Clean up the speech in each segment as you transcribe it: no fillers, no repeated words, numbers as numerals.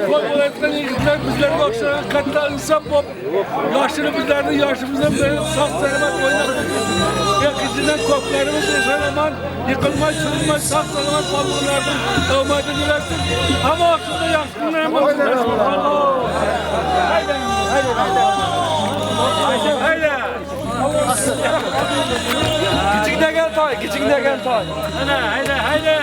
Futbol etken yigitler bizlerge okşanan katta insan bop. Yaşlı bizlerden yaşımızdan beri sağ selamet oynadık. Yakıcıdan koplarımız esen aman yıkılmaz, sürülmez, sağ selamet balonlardan doğmaydı dilersin. Ama aslında yaşlılığına hemen haydi. Kichikda gel toy, kichikda gel toy. Haydi.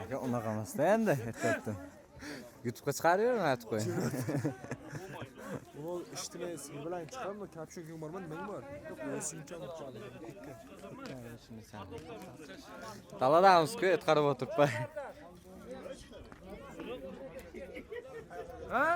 Aka unaqa emas-da endi aytdim. YouTube'ga chiqarıyorum aytib qo'y. Bunu ijtimoiy bilan chiqarmi? Kapchuging bormi? Nimang bor? Yo'q, sinchon chaqadi. Daladamiz-ku, et qarab o'tiribman. Ha?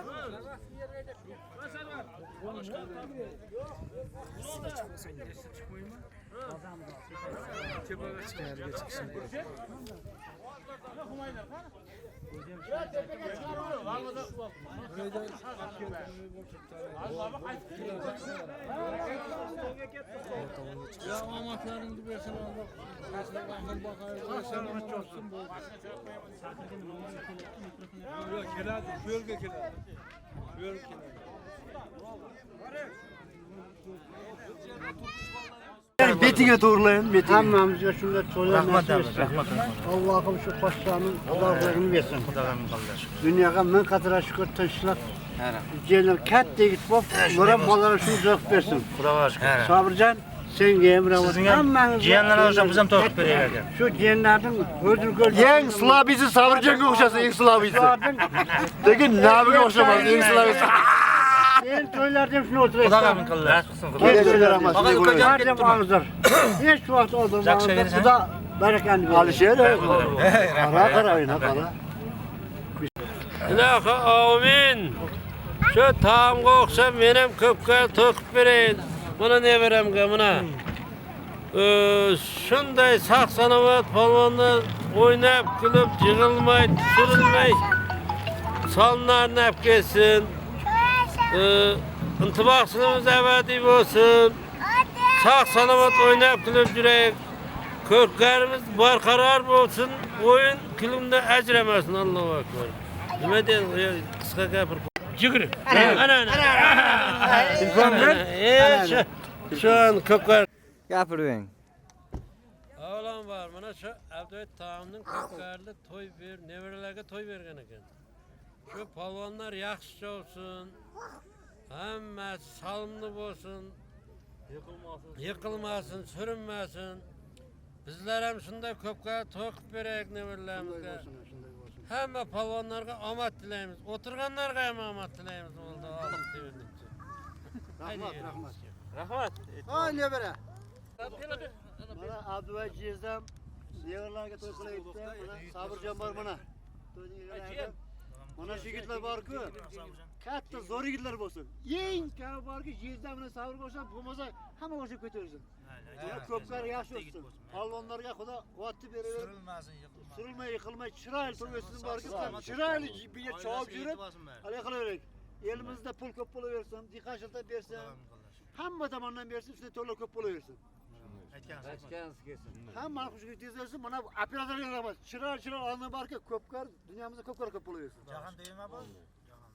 Ya amatlarını versin Allah. Akıl bakar. Sen olsun bu. Yok keladi. Bu yolga keladi. Bu yolga keladi. Betine doğrulayın, betine. Hammamizga shunga to'lanib Allohim shu podshohning xudoligini bersin. Dunyoga ming qatra shukur tinchlik. Jelim katta yigit bo'lib, ular bolalar shuni zo'q bersin. Xudoga shukr. Sobirjon, senga ham rahmat. Hammangiz Jiyanlar olsa biz ham to'qib beraylik ekan. Shu jiyanlarning o'zini ko'rib. Eng slabisi Sabirjonga o'xshasa, eng slabisi. Lekin nabiga o'xshamas, eng slabisi. Men to'ylarda shuni o'tirayman. Xudoga min qildi. Xudoga rahmat. Hech vaqt oldin. Xudo barakani bersin. Alisher. Qara oyna qara. İlahi amin. Şu tamga oxşab men ham ko'pga to'qib berayin. Buni ne beramga buna? Shunday saq salomat polvonlar o'ynab, kulib, yig'ilmay, turilmay sonlarni olib kelsin. İntiboqchimiz abadiy bo'lsin. Saq salomat o'ynab, kulib yuraylik. Ko'rklarimiz barqaror bo'lsin. O'yin kulimda ajramasin. Allohu akbar. Nima deydi? Qisqa gapir. Jigri. Ana. Şu an ko'klar. Gapiring. Avlan var. Mana şu Abduyet taamning ko'klarli to'y ber, nevaralarga to'y bergan ekan. Şu polvonlar yaxshi olsun. Hammasi salomli bo'lsin. Yiqilmasin, sürünmesin. Bizler hem shunday ko'klar to'y qilib beraylik nevaralarga. Hamma polvonlarga omad tilaymiz. O'tirganlarga ham omad tilaymiz. Bo'ldi. Rahmat. Ha, ne bera? Mana Abduvay jizdam nevarlarga to'y qilayapti. Mana Sabirjon bor mana. Mana shu yigitlar bor-ku. Katta zo'r yigitlar bo'lsin. Eng katta borki jizdam bilan Sabir bo'lsa, bo'lmasa hamma o'sha ko'tarsin. Ya ko'plar yaxshi olsun. Polvonlarga Xudo quvvatni beraver. Surilmay, yiqilmay, chiroyli to'y o'tsin borki, chiroyli biya chop yurib, hali qilaveraylik. Elimizda pul ko'p bo'laversin, diqashilta bersin. Hamma tomondan bersin, shunday to'ylar ko'p bo'laversin. Aytgansiz kelsin. Hamma xushlik tezlasin, mana operatorga rahmat. Chiroyli olma borki, ko'pkar dunyomizda ko'pkar ko'p bo'laversin. Jahon deyma bu. Jahon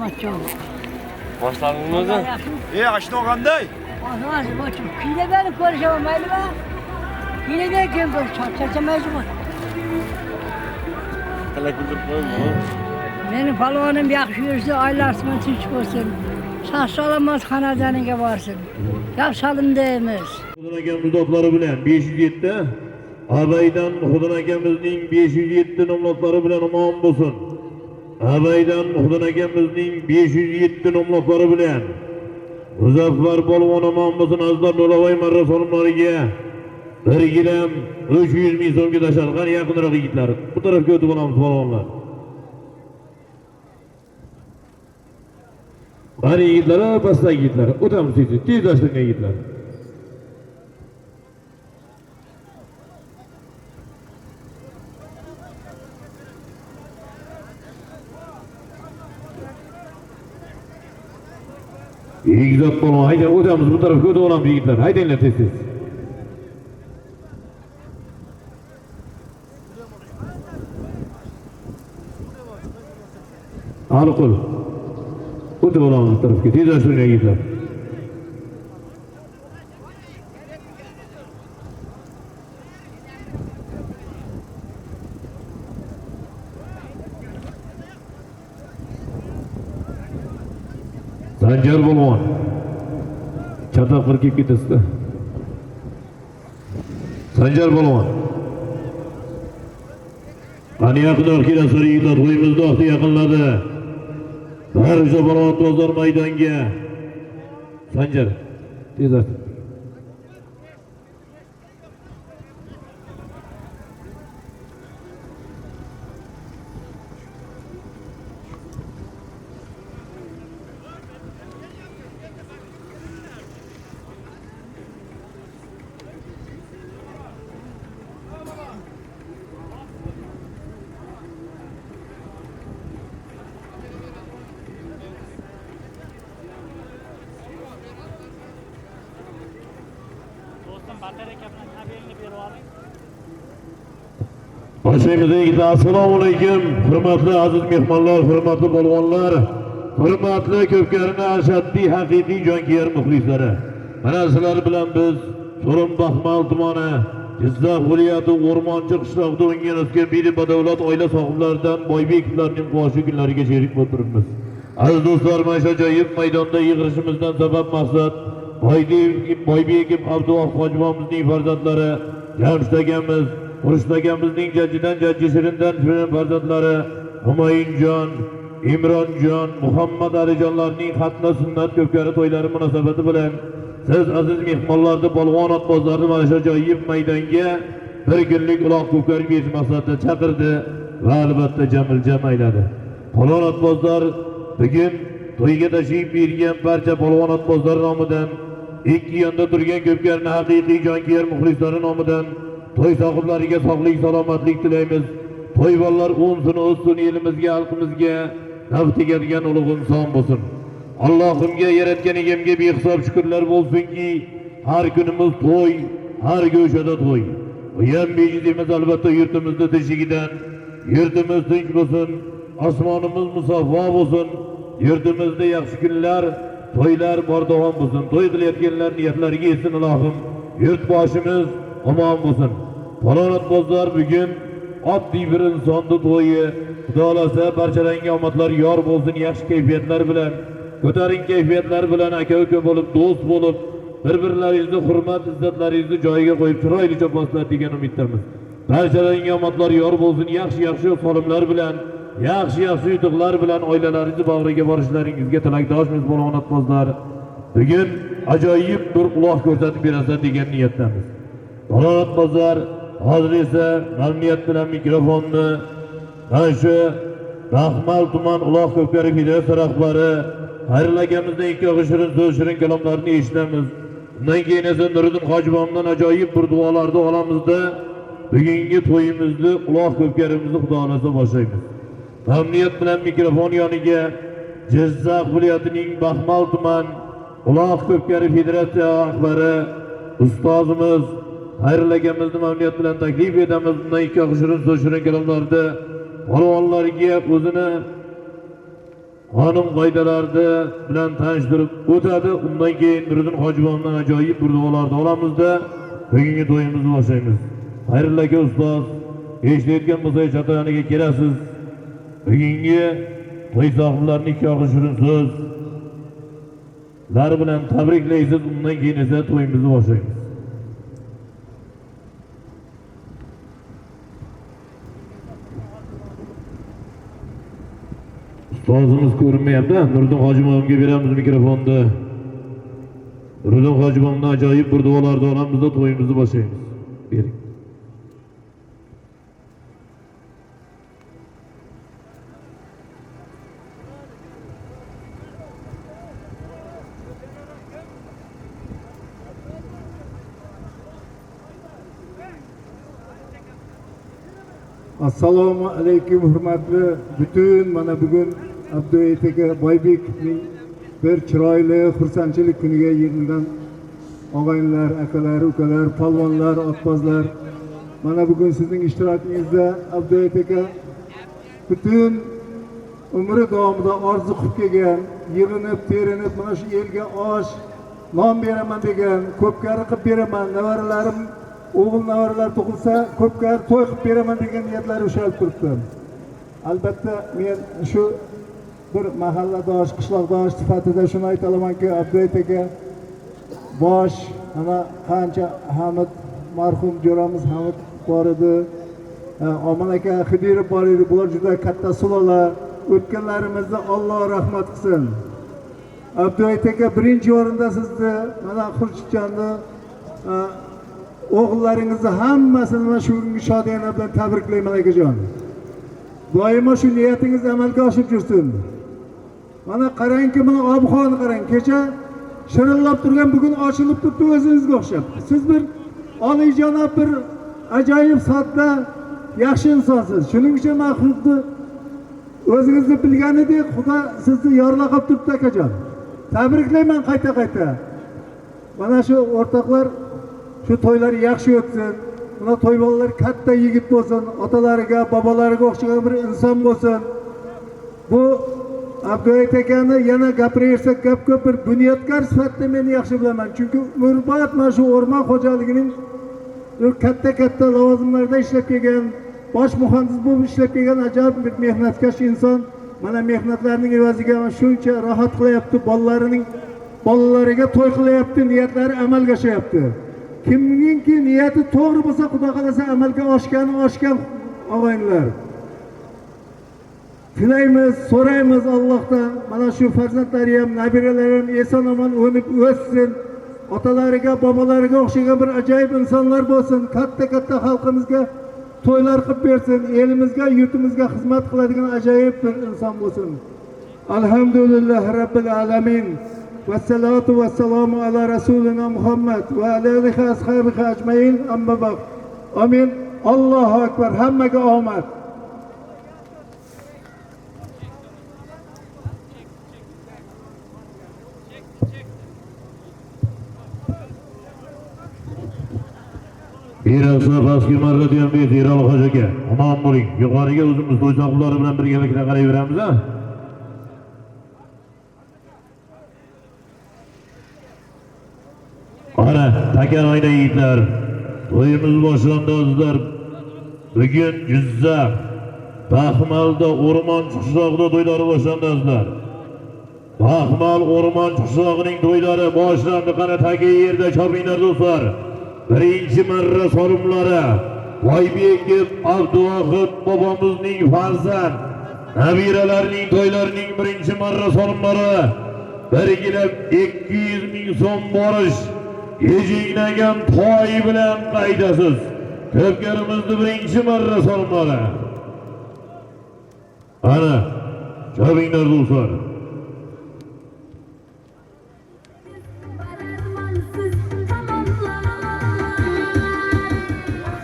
Ahmetcan. Başladınız mı? Aşna qanday? Olmaz, boçum. Kile beni konuşamam, mayli mi? Kile de kim konuşacak, çarçamayız mı? Benim palvanım yakışıyorsa aylarsın, tinç olsun. Sağ salamat Kanadan'a varsın. Yapsalım deyimiz. Hudun akamiz do'stları bilan 507 Abaydan Hudun akamizning 507 nomlodlari bilan omon bo'lsin. Abaydan Hudun akamizning 507 nomlodlari bilan Muzaffar polvon omon bo'lsin. Azizlar Lo'lavoy marra solimlariga 1 gilam 300 ming so'mga tashalgan yaqinroq yigitlar. Bu tarafga o'tib olamiz polvonlar. Qani yigitlar, pastdagi yigitlar, o'tamiz tez tashlangan yigitlar. Yigitlar polvon, hayda o'tamiz bu tarafga o'tib olamiz yigitlar. Haydanglar tez. Alqul. O'tib olamiz bu tarafga. Tez tashlangan yigitlar. Sanjar polvon. Chatoq qirib kelib ketasizda. Sanjar polvon. Qani yaqinroq kelasizlar yigitlar, to'yimiz vaqti yaqinladi. Barcha polvon bozor maydonga. Sanjar, tez art. Başlayımıza yigitlar, assalomu alaykum. Hurmatli aziz mehmonlar, hurmatli polvonlar, hurmatli ko'pkarini ashaddiy haqiqiy jonkuyar muxlislari. Mana sizlar bilan biz So'rim Baxmal tumani Jizzax viloyati O'rmonchi qishlog'ida o'ngan o'sgan biri badavlat oila sohiblaridan Boybekovlarning quvoshi kunlariga sherik bo'lib turibmiz. Aziz do'stlar, mana shu ajoyib maydonda yig'ilishimizdan sabab maqsad Boybekov Abduvoh hojibomizning farzandlari, Jamshid akamiz, Xurshid akamizning jajjidan jajji Shirindan Shirin farzandlari Humayunjon, Imronjon, Muhammad Alijonlarning xatna sunnat ko'pkari to'ylari munosabati bilan siz aziz mehmonlarni polvon otbozlarni mana shu ajoyib maydonga bir kunlik uloq ko'pkari berish maqsadida chaqirdi va albatta jam ayladi. Polvon otbozlar bugun to'yga tashrif buyurgan barcha polvon otbozlar nomidan, ikki yonda turgan ko'pkarni haqiqiy jonkuyar muxlislari nomidan to'y sohiblariga sog'lik, salomatlik tilaymiz. To'yvonlar o'nsin, o'ssin, elimizga, xalqimizga naf tegadigan ulug' inson bo'lsin. Allohimga, yaratgan egamga behisob shukrlar bo'lsinki, har kunimiz to'y, har go'shada to'y. Bu ham bejiz emas, albatta yurtimizning tinchligidan, yurtimiz tinch bo'lsin, osmonimiz musaffo bo'lsin, yurtimizda yaxshi kunlar, to'ylar bor davom bo'lsin. To'y qilayotganlar niyatlariga yetsin Allohim. Yurtboshimiz omon bo'lsin. Falonat bozlar bugun oddiy bir insonni to'yi. Xudo xolasa barchalarga omadlar yor bo'lsin, yaxshi kayfiyatlar bilan, ko'taring kayfiyatlar bilan aka-uka bo'lib, do'st bo'lib, bir-birlaringizni hurmat, izzatlaringizni joyiga qo'yib chiroylicha boslar degan umiddamiz. Barchalarga omadlar yor bo'lsin, yaxshi solimlar bilan, yaxshi yutuqlar bilan oilalaringizni bag'riga borishlaringizga tilakdoshmiz falonat bozlar. Bugun ajoyib bir uloq ko'rsatib berasizlar degan niyatdamiz. Falonat bozlar hozir esa mamnuniyat bilan mikrofonni mana shu Baxmal tuman uloq ko'pkari federatsiya rahbari Xayrul akamizning ikki og'iz shirin kalomlarini eshitamiz. Undan keyin esa Nuriddin hojibomdan ajoyib bir duolarni olamizda bugungi to'yimizni uloq ko'pkarimizni Xudo xolasa boshlaymiz. Mamnuniyat bilan mikrofon yoniga Jizzax viloyatining Baxmal tuman uloq ko'pkari federatsiya rahbari ustozimiz Xayrul akamizni mamnuniyat bilan taklif etamiz. Undan ikki og'iz shirin kalomlarda polvonlarga o'zini qonun qoidalarida bilan tanishtirib o'tadi. Undan keyin Nuriddin Hojiboydan ajoyib burdoqlarni olamizda bugungi to'yimizni boshlaymiz. Xayrullo aka ustoz, eshitayotgan bo'lsangiz chataniga kelasiz. Bugungi to'y sohiblarining ikki shirin so'zlar bilan tabriklaysiz. Undan keyin esa to'yimizni boshlaymiz. Ustozimiz ko'rinmayapti. Nuriddin Hojiboyga beramiz mikrofonni. Nuriddin Hojiboydan ajoyib burdoqlarni olamizda to'yimizni boshlaymiz. Bering. Assalomu alaykum hurmatli bütün mana bugun Abduayt aka Boybekovning bir chiroyli xursandchilik kuniga yig'ilgan og'aynilar, akalar, ukalar, palvonlar, otbozlar, mana bugun sizning ishtirokingizda Abduayt aka bütün umri davomida orzu qilib kelgan, yig'inib, terinib mana shu elga osh, non beraman degan, ko'pkari qilib beraman, nevaralarim o'g'il nevaralar tug'ilsa ko'pkari to'y qilib beraman degan niyatlari ushalib turibdi. Albatta men shu bir mahalladosh, qishloqdosh sifatida shuni ayta olamanki, Abduayt aka bosh ana qancha Hamid marhum jo'ramiz Hamid bor edi, Omon aka Xidirov bor edi. Bular juda katta sulola. O'tganlarimizni Alloh rahmat qilsin. Abduayt aka birinchi o'rinda sizni mana Xurshidjonni o'g'illaringizni hammasini mana shu kungi shodiyona bilan tabriklayman akajon. Doimo shu niyatingiz amalga oshib yursin. Mana qarangki, mana ob-havoni qarang. Kecha shirinlab turgan bugun ochilib turibdi o'zingizga o'xshab. Siz bir oliyjanob, bir ajoyib sodda, yaxshi insonsiz. Shuning uchun men xuddi o'zingizni bilganidek Xudo sizni yorlaqab turibdi akajon. Tabriklayman qayta-qayta. Mana shu o'rtoqlar shu to'ylar yaxshi o'tsin. Mana to'y bolalar katta yigit bo'lsin, otalariga, bobolariga o'xshagan bir inson bo'lsin. Bu Abduayt akani yana gapiraversak gap ko'p, bir bunyodkor sifatida men yaxshi bilaman. Chunki umrbod mana shu o'rmon xo'jaligining katta lavozimlarda ishlab kelgan, bosh muhandis bo'lib ishlab kelgan ajoyib bir mehnatkash inson. Mana mehnatlarining evaziga shuncha rohat qilyapti, bolalariga to'y qilyapti, niyatlari amalga oshyapti. Kimningki niyati to'g'ri bo'lsa, Xudo xolasa amalga oshgan og'aynilar. Tilaymiz, so'raymiz Allohdan, mana shu farzandlari ham, nabiralari ham eson-omon o'nib o'ssin. Otalariga, bobolariga o'xshagan bir ajoyib insonlar bo'lsin. Katta xalqimizga to'ylar qilib bersin. Elimizga, yurtimizga xizmat qiladigan ajoyib bir inson bo'lsin. Alhamdulillah robbil alamin. والصلاة والسلام على رسولنا محمد وعلى آله وأصحابه أجمعين أما بعد آمين الله أكبر همك آمد Bir hafta pastki marra diyen bir Ziralı Hocaga aman bo'ling. Yuqoriga o'zimiz to'y sohiblari bilan birgalikda qarayveramiz ha. Ana, takan oyna yigitlar. To'yimiz boshlandi azizlar. Bugun Jizzax, Baxmalda o'rmon qishlog'ida to'ylari boshlandi azizlar. Baxmal o'rmon qishlog'ining to'ylari boshlandi. Qana tagi yerda chopinglar do'stlar. Birinchi marra solimlari Boybekov Abduvohid bobomizning farzand nabiralarining to'ylarining birinchi marra solimlari birgilab 200 ming so'm borish yejinglagan toy bilan qaydasiz. Ko'pkarimizni birinchi marra solimlari. Ana, chopinglar do'stlar.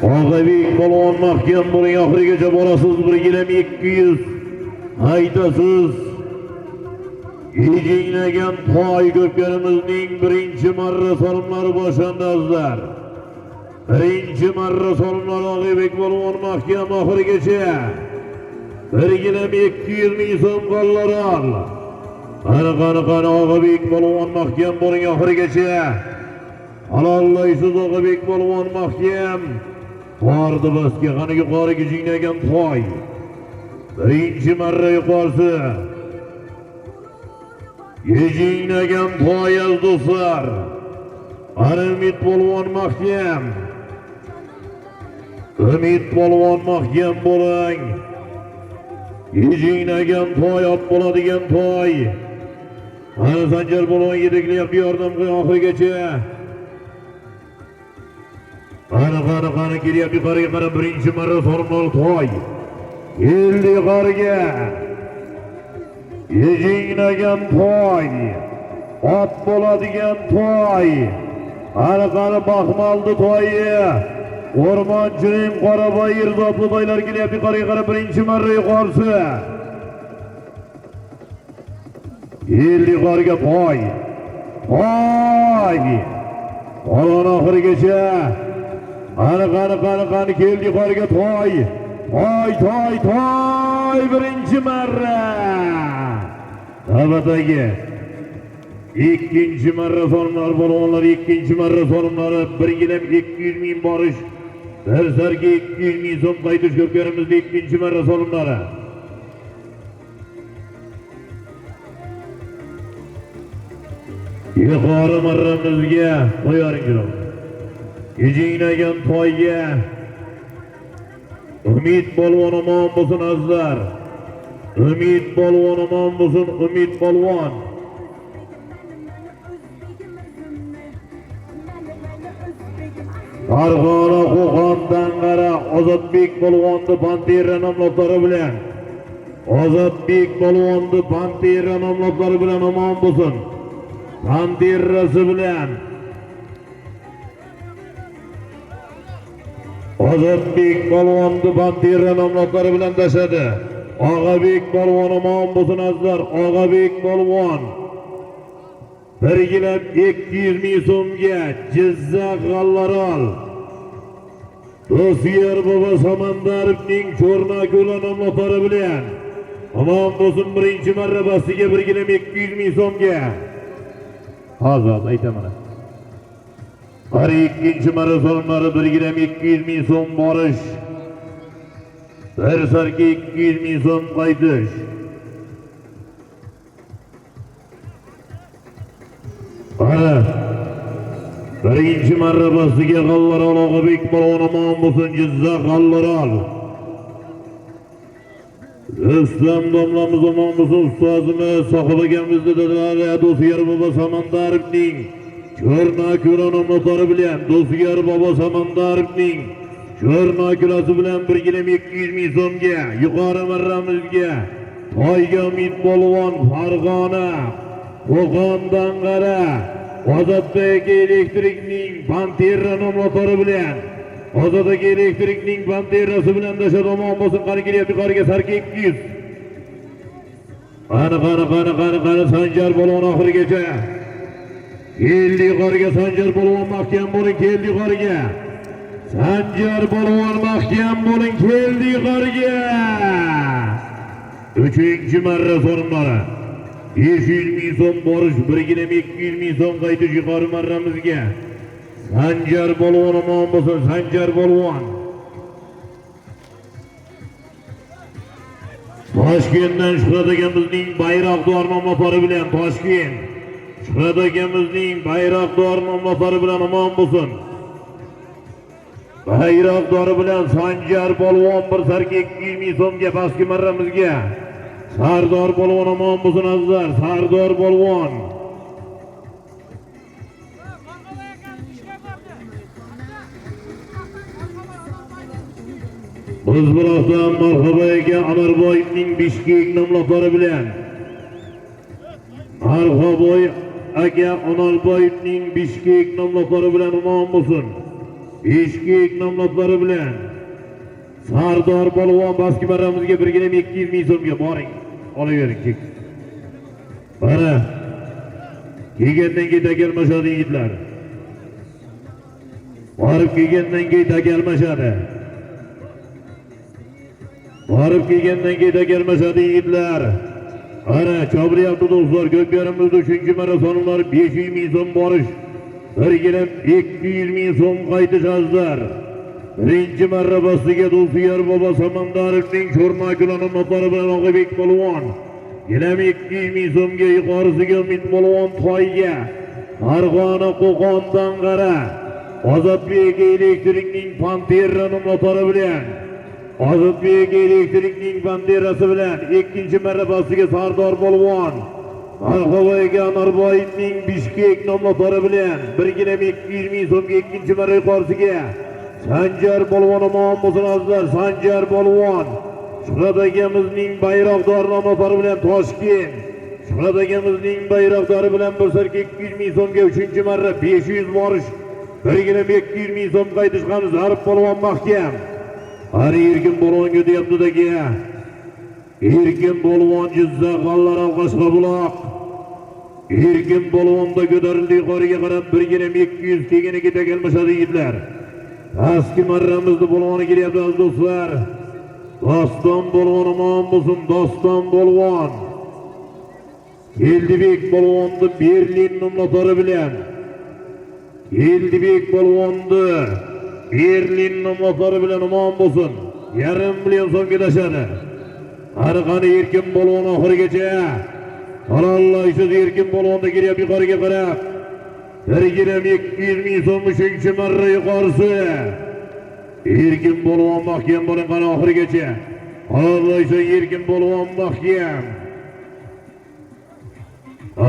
Og'abek polvon mahkam bo'ling, oxirigacha borasiz, birgilab 200 aytasiz. Yejinglagan toy ko'pkarimizning birinchi marra solimlari boshlandi azizlar. Birinchi marra solimlari Og'abek polvon mahkam oxirigacha. Birgilem 200 ming so'm qo'llar ol. Qani Og'abek polvon mahkam bo'ling oxirigacha. Halollaysiz Og'abek polvon mahkam. Bordi basga qani yuqoriga jinglagan toy. Birinchi marra yuqorisi. Yejinglagan toy do'stlar. Umid polvon mahkam. Umid polvon mahkam bo'ling. Yejinglagan toy ot bo'ladigan toy. Ana Sanjar polvon yediklayapti yordamga oxirigacha. Qani kelyapti yuqoriga qarab birinchi marra so'rmol toy. Keldi yuqoriga. Yejinglagan toy. Ot bo'ladigan toy. Qani baxmaldi toyi. O'rmonchining Qoraboy zotli toylar kelyapti yuqoriga qarab birinchi marra yuqorisi. Keldi yuqoriga toy. Toy. Qolon oxirigacha. Qani keldi yuqoriga toy. Toy birinchi marra. Navbatdagi ikkinchi marra so'rimlar polvonlar, ikkinchi marra so'rimlari birgilab 200 ming borish. Bir sarga 200 ming so'm qaytish ko'rganimizda ikkinchi marra so'rimlari. Yuqori marramizga qo'yaringiz. Yejinglagan toyga Umid polvon omon bo'lsin azizlar. Umid polvon omon bo'lsin, Umid polvon. Farg'ona Qo'qondan qara Ozodbek polvonni Pantera nomlari bilan. Ozodbek polvonni Pantera nomlari bilan omon bo'lsin. Panterasi bilan Ozodbek polvonni Pantera nomlari bilan tashladi. Og'abek polvon omon bo'lsin azizlar. Og'abek polvon birgilab 200 ming so'mga Jizzax G'allarol Do'stiyar bobo Samandarovning Cho'rnako'la nomlari bilan omon bo'lsin birinchi marra basiga birgilab 200 ming so'mga. Hozir aytaman. Har ikkinchi marra so'mlari birgilab 200 ming so'm borish. Bir sarga 200 ming so'm qaytish. Ana birinchi marra basiga G'allarol Og'abek polvon omon bo'lsin Jizzax G'allarol. Rustam domlamiz omon bo'lsin ustozimiz sohibagamizning dadalari Do'stiyar bobo Samandarovning Cho'rnako'la nomlari bilan Do'stiyar bobo Samandarovning Cho'rnako'lasi bilan birgina 200 ming so'mga yuqori marramizga toyga Umid polvon Farg'ona Qo'qondan qara Ozodbek elektrikning Pantera nomlari bilan Ozodbek elektrikning Panterasi bilan dashat omon bo'lsin. Qani kelyapti yuqoriga sarki 200. Qani Sanjar polvon oxirigacha. Keldi yuqoriga Sanjar polvon mahkam bo'ling, keldi yuqoriga. Sanjar polvon mahkam bo'ling, keldi yuqoriga. Uchinchi marra so'rimlari. 500 ming so'm borish, birgina 200 ming so'm qaytish yuqori marramizga. Sanjar polvon omon bo'lsin, Sanjar polvon. Toshkentdan Shuhrat akamizning bayroqdor nomlari bilan Toshkent. Shuhrat akamizning bayroqdor nomlari bilan omon bo'lsin. Bayroqdori bilan Sanjar polvon bir sarga 200 ming so'mga pastki marramizga. Sardor polvon omon bo'lsin azizlar, Sardor polvon. O'zbekiston marhaba aka Amarboyevning Bishkek nomlari bilan. Marhaboy aka Amarboyevning Bishkek nomlari bilan omon bo'lsin. Bishkek nomlari bilan Sardor polvon pastki marramizga birgina 200 ming so'mga boring. Olavering chek. Mana kelgandan keyin takalmashadi yigitlar. Borib kelgandan keyin takalmashadi. Barıp kelgandan keta kelmashadi yigitlar. Ana chaqiryapti do'stlar, ko'pkarimizda 3-marafonlar 500 ming so'm borish. Bir gilam 200 ming so'm qaytish azlar. Birinchi marra bosiga Do'stiyar bobo Samandarovning sho'rma kulani motori bilan Og'ibek polvon. Gilam 200 ming so'mga yuqorisiga Umid polvon toyga. Farg'ona Qo'qondan qara. Ozodbek elektrikning Panterrani motori bilan Ozodbek elektrikning Panterrasi bilan ikkinchi marra bosiga Sardor polvon. Marhaboyga Anorboyevning Bishkek motori bilan 1,200 ming so'mga ikkinchi marra yuqorisiga Sanjar polvon omon bo'lsin azizlar. Sanjar polvon Shuhrat akamizning bayroqdori motori bilan Toshkent. Shuhrat akamizning bayroqdori bilan bo'lsa 200 ming so'mga 3-marra 500 borish. 1,200 ming so'm qaytish qamiz Arif polvon mahkam. Ari Erkin polvonga deyapti-dagi. Erkin polvon Jizzax g'allar Alqashqabuloq. Erkin polvonda ko'tarildi yuqoriga qarab 1,200 kegini keta kelmashadi yigitlar. Pastki marramizda polvoni kelyapti aziz do'stlar. Doston polvon omon bo'lsin, Doston polvon. Eldibek polvonni Berlin motori bilan Eldibek polvonni Berlin motori bilan omon bo'lsin. 1,5 million so'mga tashadi. Arqani Erkin polvon oxirigacha. Qarallaysiz Erkin polvonda kelyapti yuqoriga qarab. 1,200 ming so'm 3-marra yuqorisi. Erkin polvon mahkam bo'ling qani oxirigacha. Qarallaysiz Erkin polvon mahkam.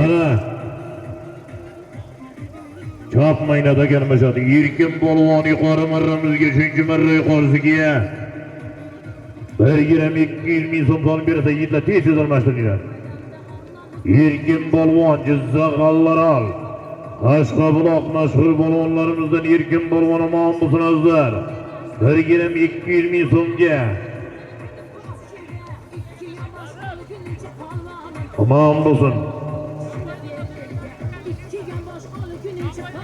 Ana chap maynada kelmashadi. Erkin polvon yuqori marramizga 3-marra yuqorisiga 1,200 ming so'm solib bersa yigitlar tez almashtiringlar. Erkin polvon Jizzax g'allaral Qashqabuloq mashhur polvonlarimizdan Erkin polvon omon bo'lsin azizlar. 1,200 ming so'mga omon bo'lsin.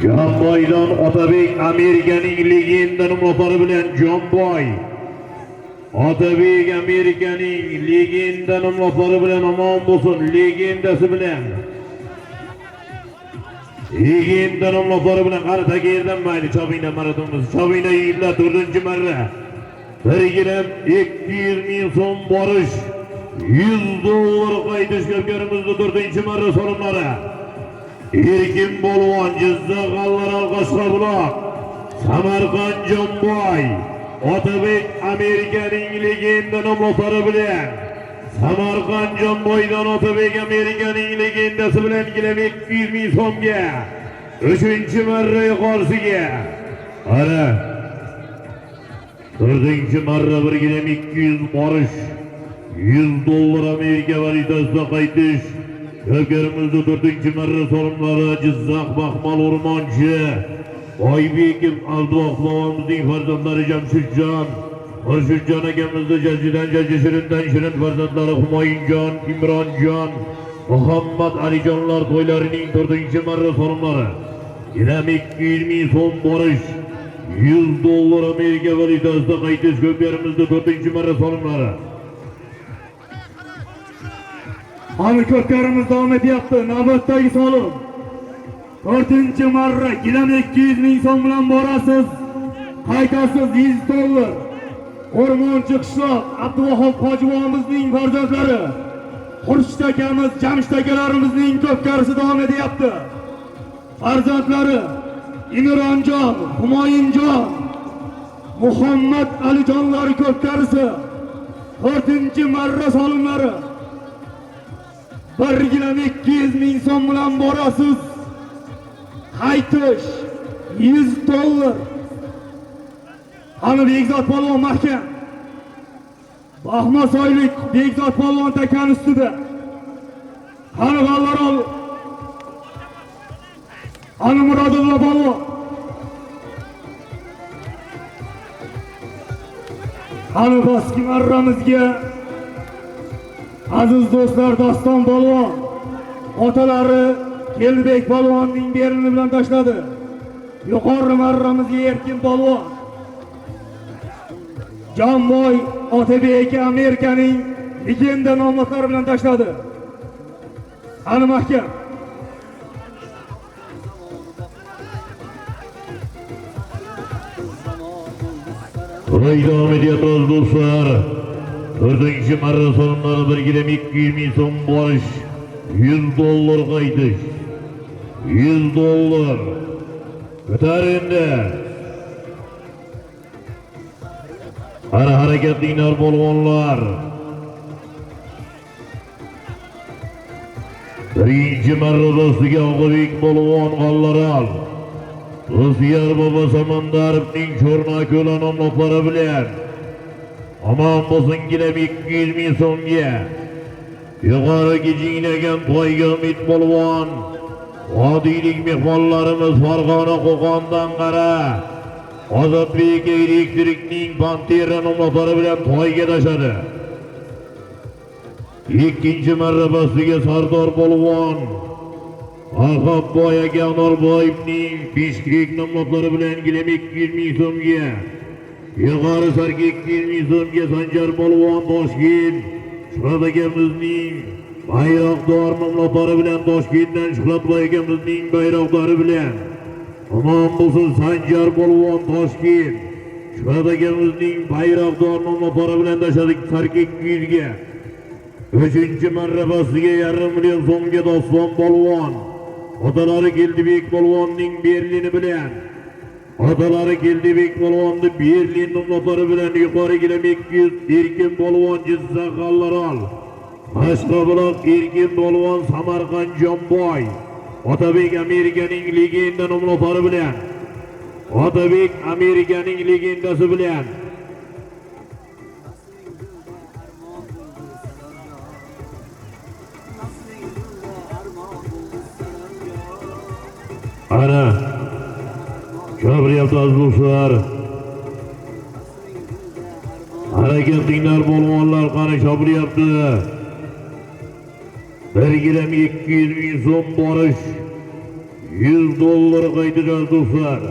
Jonboydan Otabek Amerikaning legenda motori bilan Jonboy. Otabek Amerikaning legenda motori bilan omon bo'lsin, legendasi bilan. Legenda motori bilan qarata yerdan mayli chobingdan maratonimiz. Chobingdan yigitlar 4-marra. 1,200 ming so'm borish. $100 qaytish ko'pkarimizda 4-marra so'rimlari. Erkin polvon Jizzax g'allar Alqashqabuloq. Samarqand Jonboy. Otabek Amerikaning legenda motori bilan Samarqand Jonboydan Otabek Amerikaning legendasi bilan 200 ming so'mga 3-marra yuqorisiga. Ana 4-marra 1,200 borish. $100 Amerika valyutasida qaytish. Ko'pkarimizda 4-marra so'rimlari Jizzax Baxmal O'rmonchi. Oybekov Abduvohidovimizning farzandlari Jamshidjon, Xurshidjon akamizning Jajidan Shirindan Shirin farzandlari Humoyinjon, Imronjon, Muhammad Alijonlar to'ylarining 4-marra so'rimlari. Yana 200 ming so'm borish. $100 Amerika valyutasida qaytish ko'pkarimizda 4-marra so'rimlari. Ana ko'pkarimiz davom etyapti. Navbatdagi so'lim 4-marra gilam 200 ming so'm bilan borasiz. Qaytasiz $100. O'rmonchi qishloq Abduvohid Hojivonimizning farzandlari, Xurshid akamiz, Jamshid akalarimizning ko'pkarisi davom etyapti. Farzandlari Imronjon, Humoyinjon, Muhammad Alijonlar ko'pkarisi 4-marra so'limlari. 1,200 ming so'm bilan borasiz. Qaytish $100. Ana Bekzod polvon mahkam. Bahmasoylik Bekzod polvon takan ustida. Ana G'allarol. Ana Murodullo polvon. Ana boski marramizga aziz do'stlar Doston polvon otalari Kelbek polvonning berini bilan tashladi. Yuqori marramizga Erkin polvon. Jonboy Otabek Amerikaning legenda nomlari bilan tashladi. Qani mahkam. Devam ediyoruz dostlar. 4. marra sonunda bir gidem 200 bin son barış. $100 kaydık. $100. Kötärinde. Hareketliler bolğanlar. 1. marra dostuga Og'abek bolğan Qallaral. O'ziyar bobo Samandarovning Cho'rna ko'la nomlari bilan aman bo'lsin kelib 200 ming so'mga yuqori kechinglagan to'yga umid polvon odiylik mehmonlarimiz Farg'ona Qo'qondan qara Ozodbek elektrikning Pantera nomlari bilan to'yga tashadi. 2. marrabasiga Sardor polvon Ahab-boy aka Norboyevning Bishkek nomlari bilan kelib 200 ming so'mga yuqori sarki 200 ming so'mga Sanjar polvon Toshkent Shuhrat akamizning bayroqdor nomlari bilan Toshkentdan Shuhratboy akamizning bayroqdori bilan omon bo'lsin Sanjar polvon Toshkent Shuhrat akamizning bayroqdor nomlari bilan tashadik sarki 200 ga 3. marrabasiga yarim million so'mga Doston polvon Otalari Keldibek polvonning Berlini bilan Otalari Keldibek polvonni Berlin nomlari bilan yuqori kelib 200 Erkin polvon Jizzax Qallaral Mashqabuloq Erkin polvon Samarqand Jonboy Otabek Amerikaning legenda nomlari bilan Otabek Amerikaning legendasi bilan ana Gabriel dostlar hareketliler bolğanlar qani chapiryapti. Bir gilam 200 ming so'm borish $100 qaytigan do'stlar.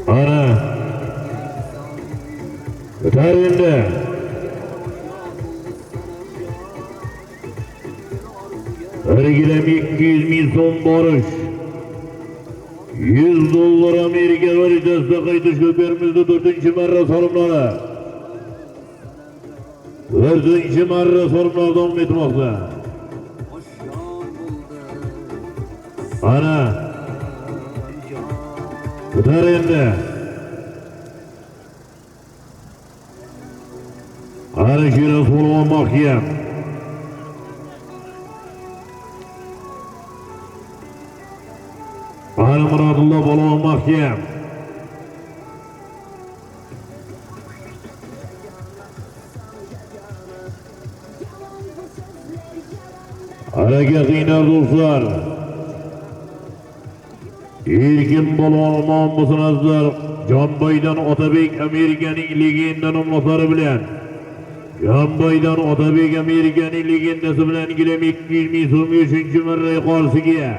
Ana Kötärinde. Bir gilam 200 ming so'm borish $100 Amerika valyutasida qaytish ko'perimizda 4. marra so'rimlari. 4. marra so'rimlar davom etmoqda. Ana Kötärinde. Ana Shiraz polvon mahkam. Ana Murodullo polvon mahkam. Hareketliler dostlar. Erkin polvon omon bo'lsinizlar. Jonboydan Otabek Amerikaning legenda nomlari bilan Jonboydan Otabek Amerikaning legendasi bilan kelib 200 ming so'mga 3. marra yuqorisiga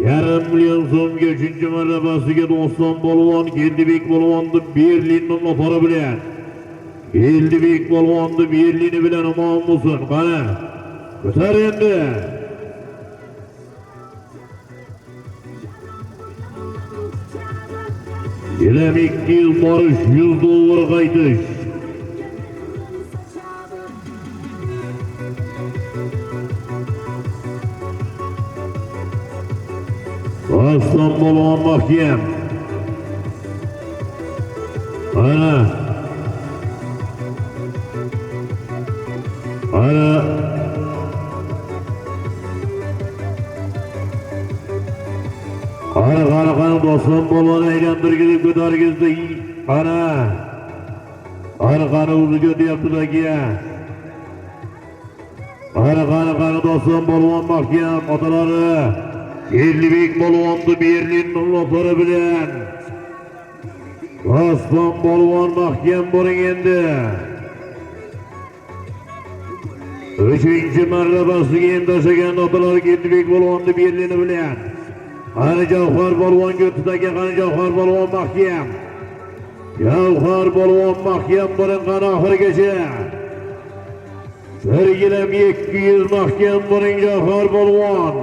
yarim million so'mga 3. marrabasiga Doston polvon Keldibek polvonni Berlin nomlari bilan Keldibek polvonni Berlini bilan omon bo'lsin. Qani ko'tar endi. Gilam 200 borish $100 qaytish. Doston polvon mahkam. Ana qani Doston polvon aylantirgizib ko'targizdi. Ana. Qani o'zi ko'tyapti aka. Qani doston polvon mahkam otalari. Erlibek polvonni Berlin milloflari bilan. Doston polvon mahkam bo'ling endi. 3-chi marrabasiga endi tashagan otalar Erlibek polvonni Berlin bilan. Qani Javhar polvon ko'tidagi qani Javhar polvon mahkam. Javhar polvon mahkam bo'ling qani oxirigacha. Sergilam 200 mahkam bo'ling Javhar polvon.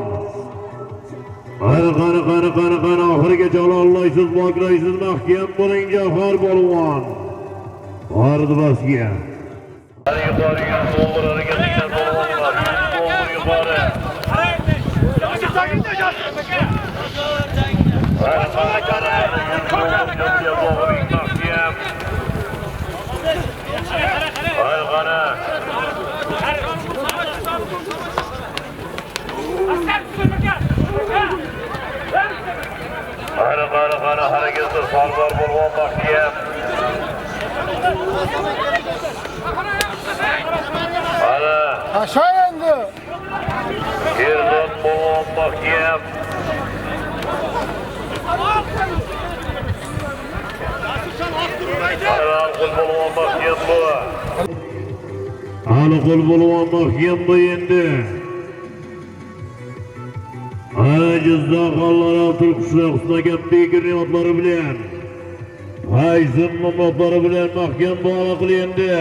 Qani oxirigacha ololmaysiz, boqraysiz mahkam bo'ling Javhar polvon. Ordi basga. Qani yuqoriga dollar harakatiga polvonlar, dollar yuqori. Qani hareketli Sarvar polvon mahkam. Qani Aşağı endi. Erzon polvon mahkam. Alıqul polvon mahkam bu endi. Jizzaxonlar Turkishlar Husnagap Bekirning otlari bilan Ayzim momotlari bilan mahkam bog'la qilindi.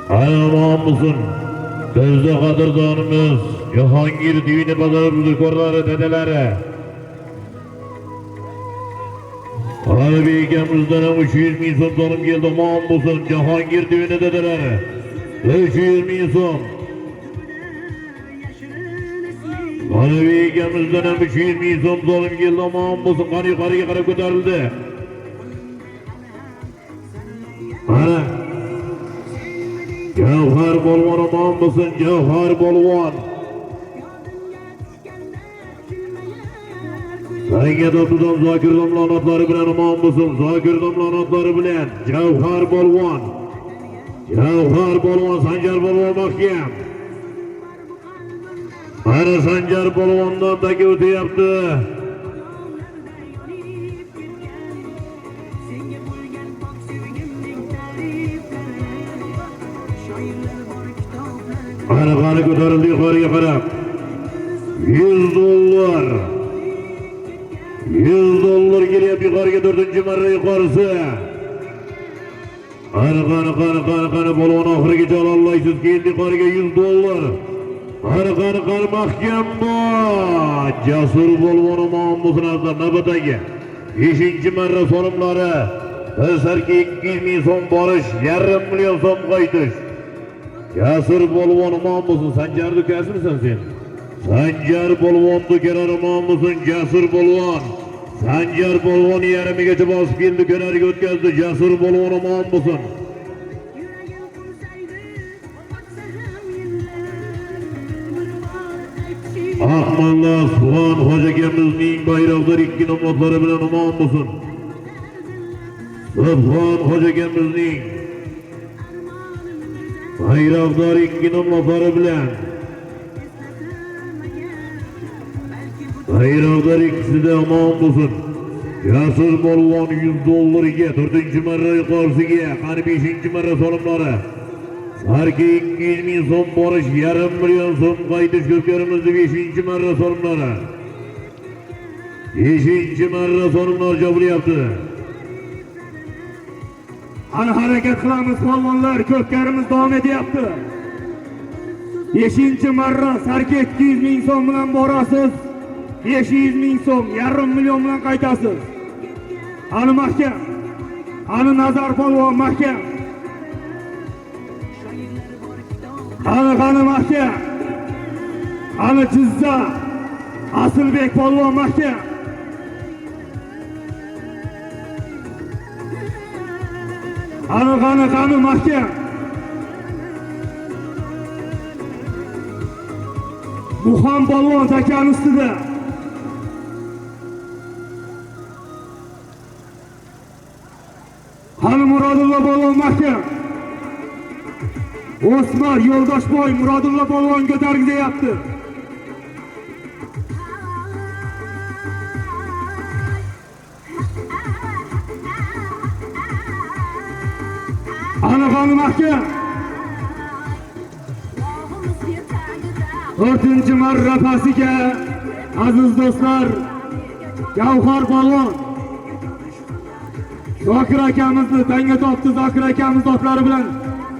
Alamam olsun. Bizde qadrdonimiz Jahongir Divini bozori buzukorlari dedelari. Ali bekamizdan 300 ming so'm so'lim keldi. Aman bo'lsin Jahongir Divini dedelari. 300 ming so'm. Ali bekamizdan 300 ming so'm so'lim keldi. Aman bo'lsin qani yuqoriga qarab ko'tarildi. Mana Javhar polvon aman bo'lsin Javhar polvon. Sangat otudan Zokir domlanotlari bilan aman bo'lsin Zokir domlanotlari bilan Javhar polvon. Javhar polvon Sanjar polvon mahkam. Mana Sanjar polvondan taka o'tyapti. Qani ko'tarildi yuqoriga qarab. 100 dollar. 100 dollar kelyapti yuqoriga 4-chi marra yuqorisi. Qani polvon oxirigacha ololmaysiz keldi yuqoriga 100 dollar. Qani mahkam bu. Jasur polvon aman bo'lsin navbatdagi 5-chi marra so'rimlari. Sarki 200 ming so'm borish, 5,5 million so'm qaytish. Jasur polvon aman bo'lsin Sanjarni ukasisan sen. Sanjar polvon do'konar aman bo'lsin Jasur polvon. Sanjar polvon yarimigacha bosib keldi, ko'nariga o'tkazdi. Jasur polvon aman bo'lsin. Ahmalla Suxon hoji akamizning bayroqdor 2 namotlari bilan aman bo'lsin. Suxon hoji akamizning bayroqdor 2 namotlari bilan bayroqdor ikkisida aman bo'lsin. Jasur polvon 100 dollarga 4-chi marra yuqorisiga, qani 5-chi marra so'limlari. Sarki 200 ming so'm borish, 5,5 million so'm qaytish ko'pkarimizda 5-chi marra so'limlari. 5-chi marra so'limlar jobilyapti. Ana harakat qilamiz polvonlar, ko'pkarimiz davom etyapti. 5-chi marra Sarki 200 ming so'm bilan borasiz. 500 ming so'm, 5,5 million bilan qaytasiz. Ani mahkam. Ani Nazar polvon mahkam. Qani mahkam. Ani Jizza Asilbek polvon mahkam. Qani mahkam. Muham Balvon takan ustida. Hali Murodullo Balvon mahkam. Osmar Yo'ldoshboy Murodullo Balvon ko'targizayapti. Aniqoni mahkam. 4-chi marra pasiga aziz do'stlar, Gavhar Balvon Zokir akamizni tanga topdi. Zokir akamiz do'stlari bilan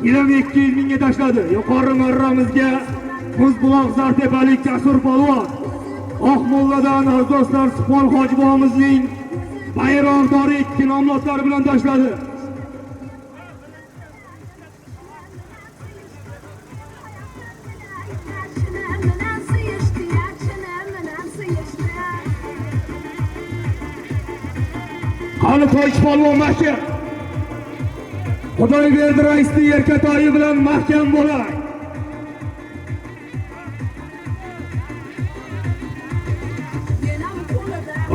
2200 mingga tashladi. Yuqori marramizga Muzbuloq Zartepalik Jasur Balvon Oqmolladan aziz do'stlar Suxol Hojibomizning bayroqdori 2 nomlodlari bilan tashladi. Hali To'ychi Polvon mahkam. Xudoyberdi raisning erkatoyi bilan mahkam bo'lay.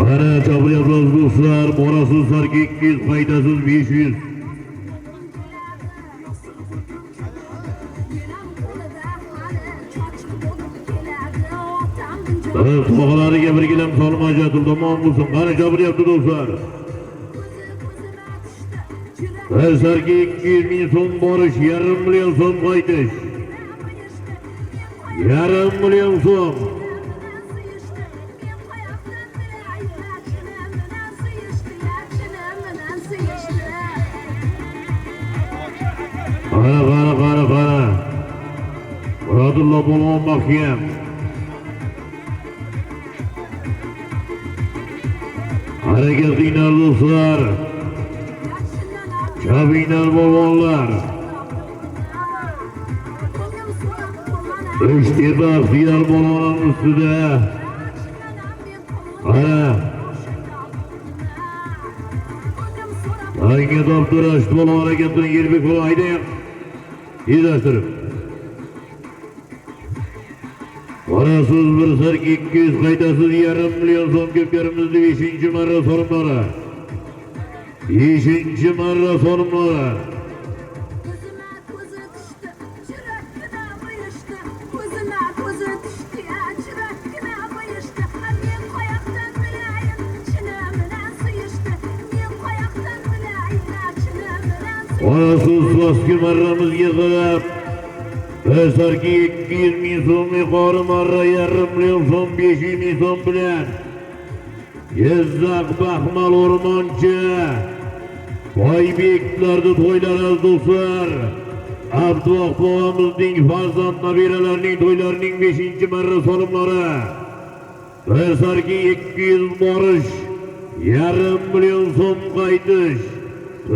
Ana chaqiryapmiz do'stlar, borasiz sarki 200, qaydasiz 500. Tog'alariga bir gilam solmaja tomon bo'lsin. Qani chaqiryapti do'stlar. Her sarki 200 ming so'm borish, 1,5 million so'm qaytish. 1,5 million so'm. Qara. Murodullo Balvon mahkam. Harakat qilinglar do'stlar. Chabinglar balvonlar. Uchtepa Xiyar balvonning ustida. Qara. Hanga toptirash balvon harakatini Yerbek balvon haydayam. Yezashtirib. Qarasiz bir sarki 200, qaydasiz 1,5 million so'm ko'pkarimizni 5-chi marra so'rimlari. 5-chi marra so'rimlari. Qarasiz 2 marramizga qarab sarki 200 ming so'm, yuqori marra 1,5 million so'm, 500 ming so'm bilan Jizzax Baxmal O'rmonchi Boybeklarning to'ylari do'stlar. Abduvoq bobomizning farzand nabiralarining to'ylarining 5-chi marra so'rimlari. Sarki 200 borish, 1,5 million so'm qaytish.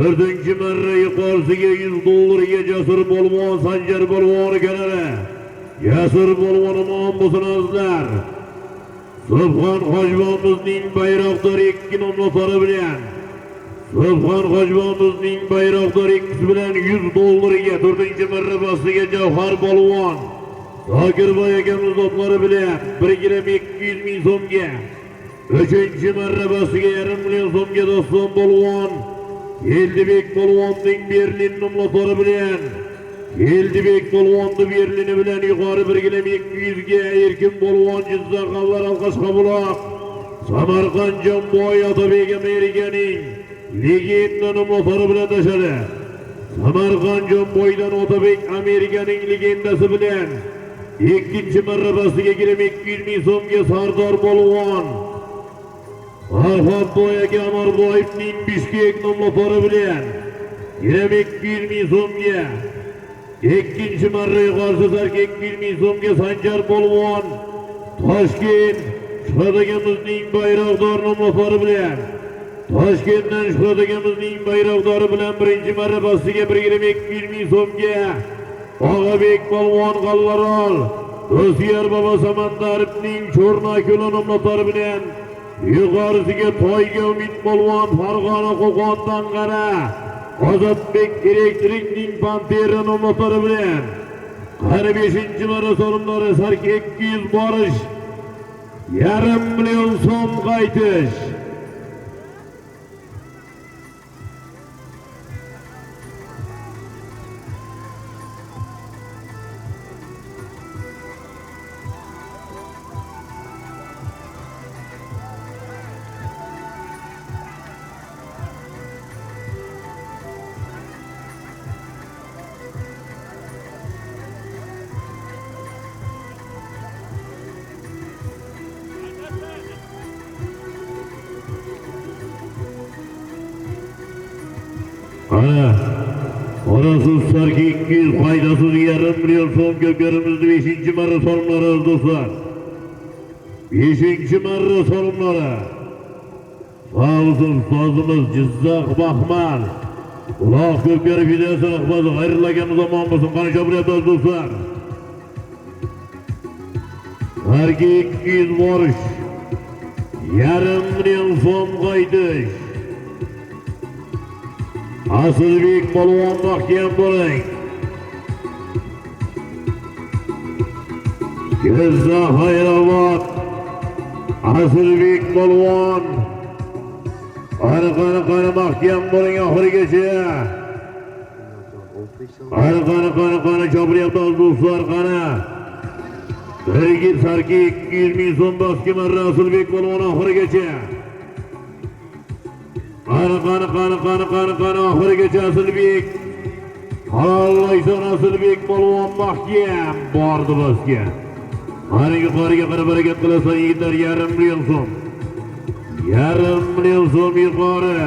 4-chi marra yuqorisiga $100 Jasur Balvon Sanjar Balvon ekanlar. Jasur Balvon omon bo'lsin azizlar. Subhan Hojibomizning bayroqdori 2 nomlodlari bilan Subhan Hojibomizning bayroqdori 2 bilan $100 4-chi marra basiga Javhar Balvon Zokirboy akamiz do'stlari bilan 1 kg 200 ming so'mga 3-chi marra basiga 1,5 million so'mga Doston Balvon Eldibek Polvonning Berlin nomlodlari bilan Eldibek Polvonning Berlini bilan yuqori 1 kg 200 ga Erkin Polvon Jizzax Allar Alqashqabuloq Samarqand Jonboy Otabek Amerikaning legenda nomlodlari bilan tashadi. Samarqand Jonboydan Otabek Amerikaning legendasi bilan 2-chi marrabasiga kirib 200 ming so'mga Sardor Polvon Farhod aka Amarboyevning Bishkek nomlodlari bilan 200 ming so'mga 2-chi marra yuqorisi sarki 200 ming so'mga Sanjar Polvon Toshkent Shuhrat akamizning bayroqdor nomlodlari bilan Toshkentdan Shuhrat akamizning bayroqdori bilan 1-chi marra basiga 1 kg 200 ming so'mga Og'abek Polvon G'allarol Do'stiyar bobo Samandarovning Cho'rnakula nomlodlari bilan yuqorisiga Toyga Umid Polvon Farg'ona Qo'qondan qara Ozodbek Elektrikning Pantera nomlodlari bilan 45. maratonları sarki 200 barış. Yarım milyon so'm qaytish. Ana, orasız sarki 200 faydasız yarım milyon so'm köklerimizde 5. maratonları dostlar. 5. maratonları. Sağ olsun sazımız Cizzax Bahman. Ulaq kökleri fidesi ıqbazı hayırlagan zaman olsun. Kanışa buraya dostlar. Sarki 200 varış. Yarım milyon so'm qaytish. Asılbek polvon mahkam bo'ling. Jizzax Hayraobod. Asılbek polvon. Qani mahkam bo'ling oxirigacha. Qani chopiryapmiz do'stlar qani. Birga sarki 200 ming so'm bosgan marra Asılbek polvon oxirigacha. Qani oxirigacha Asılbek. Halollaysan Asılbek polvon mahkam bordi bizga. Qani yuqoriga qarab harakat qilasan yigitlar, yarim million so'm. Yarim million so'm yuqori.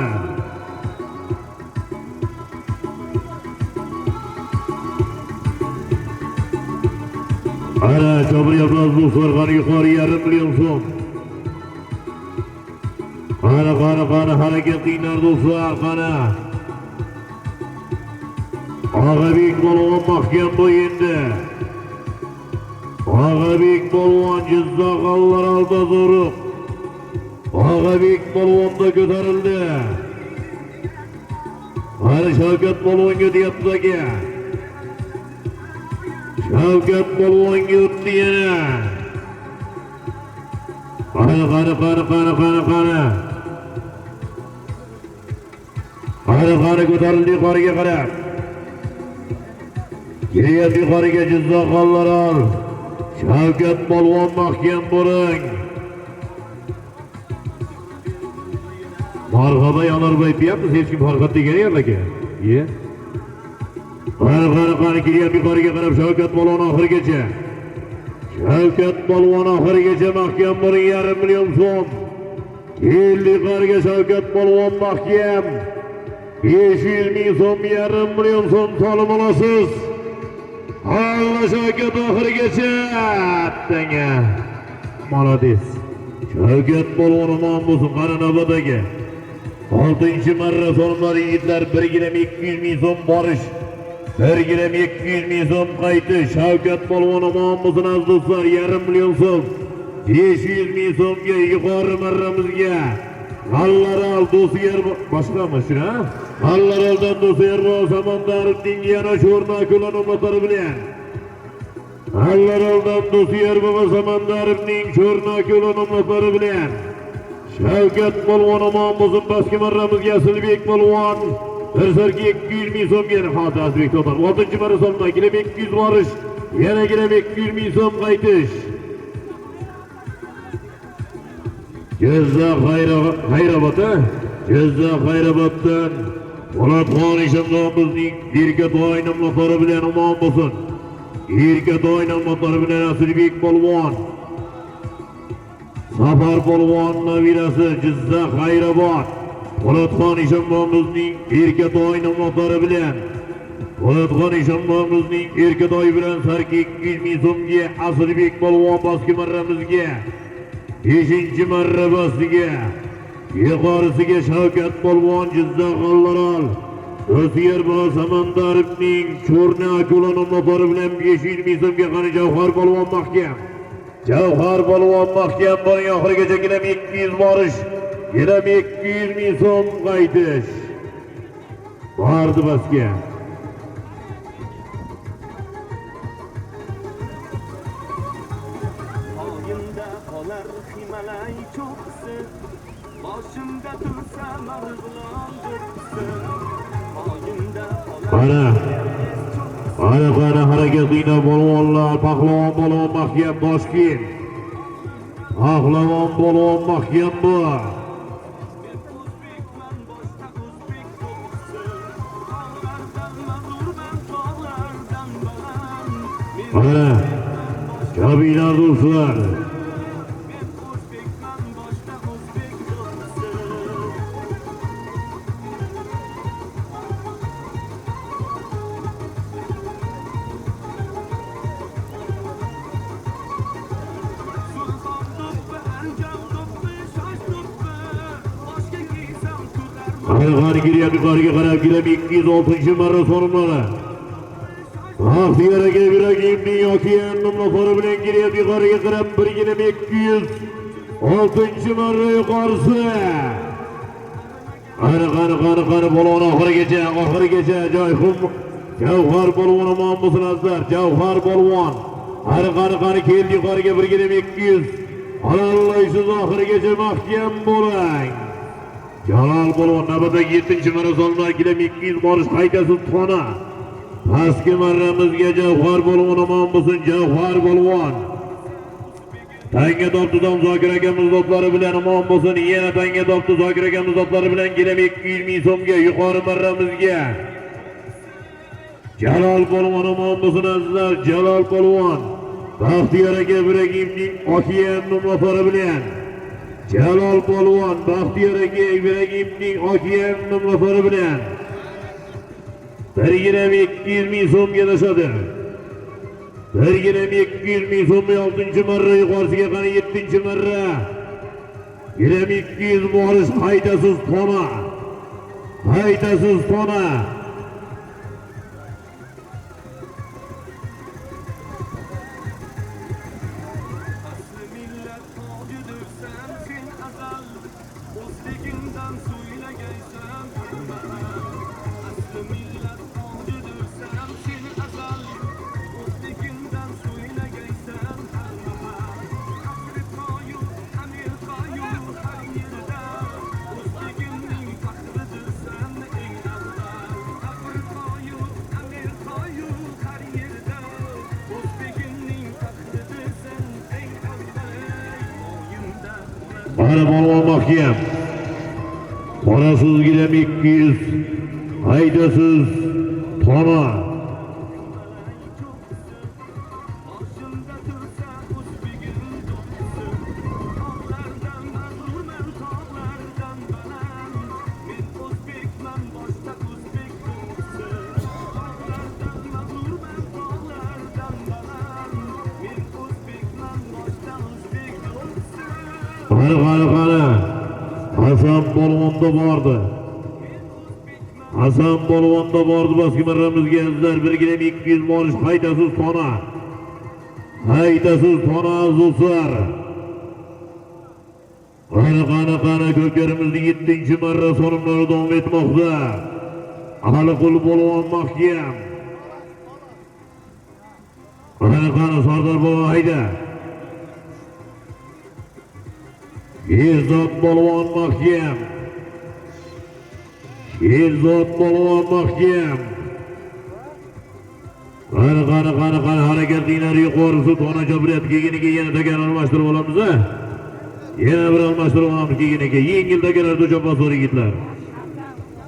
Ana chopiryapmiz do'stlar, qani yuqori yarim million so'm. Qani harakat qilinglar do'stlar, qani. Og'abek polvon mahkam bo'yindi. Og'abek polvon Jizzax allar oldi zo'ruq. Og'abek polvon da ko'tarildi. Qani Shavkat polvonga deyapti aka. Shavkat polvonga o'tdi yana. Qani. Qani ko'tarildi yuqoriga qarab. Kelyapti yuqoriga Jizzax allar ol. Shavkat polvon mahkam bo'ling. Marhaba Yanarbay aytayapmiz, hech kim farqat degani yo'q aka. Ye. Qani kelyapti yuqoriga qarab Shavkat polvon oxirigacha. Shavkat polvon oxirigacha mahkam bo'ling, yarim million so'm. Keldi yuqoriga Shavkat polvon mahkam. 500 ming so'm, yarim million so'm solim olasiz. Allah Shavkat oxirigacha. Tanga. Молодец. Shavkat polvon omon bo'lsin, qani navbatdagi 6. maratonlar yigitlar, 1,200 ming so'm borish. 1,200 ming so'm qaytish. Shavkat polvon omon bo'lsin aziz do'stlar, yarim million so'm. 500 ming so'mga yuqori marramizga. Allaral do'stlar boshqami shuna? Allaraldan do'stlar Samandarovning yana sho'rnakulan ummatlari bilan. Allaraldan do'stlar Samandarovning sho'rnakulan ummatlari bilan. Shavkat polvon omon bo'lsin, pastki marramizga Asılbek polvon. Bir sarki 200 ming so'm yana hozir Asılbek to'tar. 6. maratonda 200 borish, yana 200 ming so'm qaytish. Jizzax Hayraobod, Jizzax Hayraoboddan Po'latxon Eshonqulomizning Erkatoy nomlari bilan omon bo'lsin. Erkatoy nomlari bilan Asılbek polvon. Safar polvon nabirasi Jizzax Hayraobod. Po'latxon Eshonqulomizning Erkatoy nomlari bilan. Po'latxon Eshonqulomizning Erkatoy bilan sarki 200 ming so'mga Asılbek polvon bosqi marramizga. 5. marrabasiga. Yuqorisiga Shavkat polvon Jizzax Allaral. O'syer Samandarovning sho'rnakulan ummatlari bilan 500 ming so'mga. Qani Javhar polvon mahkam. Javhar polvon mahkam bo'ling, oxirigacha 200 borish. 200 ming so'm qaytish. Bordi basga. Ana hareketine bolonlar, pahlavon bolon mahkem Toshkent. Pahlavon bolon mahkem bu. Ana Kabilar do'stlar. Qari yuqoriga qarab kelib 206-marra sonunları. Ahtiyaraga Ibragimning yoki nomlari bilan kelyapti yuqoriga qarab 206-marra yuqorisi. Qari bolon oxirigacha joyxum Javhar polvon omon bo'lsin azizlar. Javhar polvon. Qari keldi yuqoriga 200. Halallaysiz oxirigacha mahkam bo'ling. Jalol polvon navbatdagi 7-marra sonlar kelib 200 borish qaydasiz xona. Pastki marramizga Javhar polvon omon bo'lsin. Javhar polvon. Tanga topdi Zokir akamiz zotlari bilan omon bo'lsin. Yana tanga topdi Zokir akamiz zotlari bilan kelib 200 ming so'mga yuqori marramizga. Jalol polvon omon bo'lsin azizlar. Jalol polvon. Baxtiyor aka Ibragimning okiyan nomlari bilan. Jalol polvon Baxtiyor aka Ibragimning okiyan nomlari bilan. 200 ming so'mga tashadi. 200 ming so'mga 6-marra yuqorisiga qani 7-marra. 200 borish qaydasiz xona. Qaydasiz xona. Qari polvon mahkam. Qorasiz gilam 200. Haydasiz xona. Qari. Hasan polvonda bordi. Hasan polvonda bordi baski marramizga azizlar 200 borish qaydasiz xona. Qaydasiz xona azizlar. Qani ko'kkarimizning 7-marra sonunlari davom etmoqda. Aliqul polvon mahkam. Qani Sardor polvon hayda. Sherzod polvon mahkam. Sherzod polvon mahkam. Qani harakatlilar yuqorisi xona jabrat keginiga yana tagan almashtirib olamiz a? Yana bir almashtirib olamiz keginiga. Yengil tagalarda jabosor yigitlar.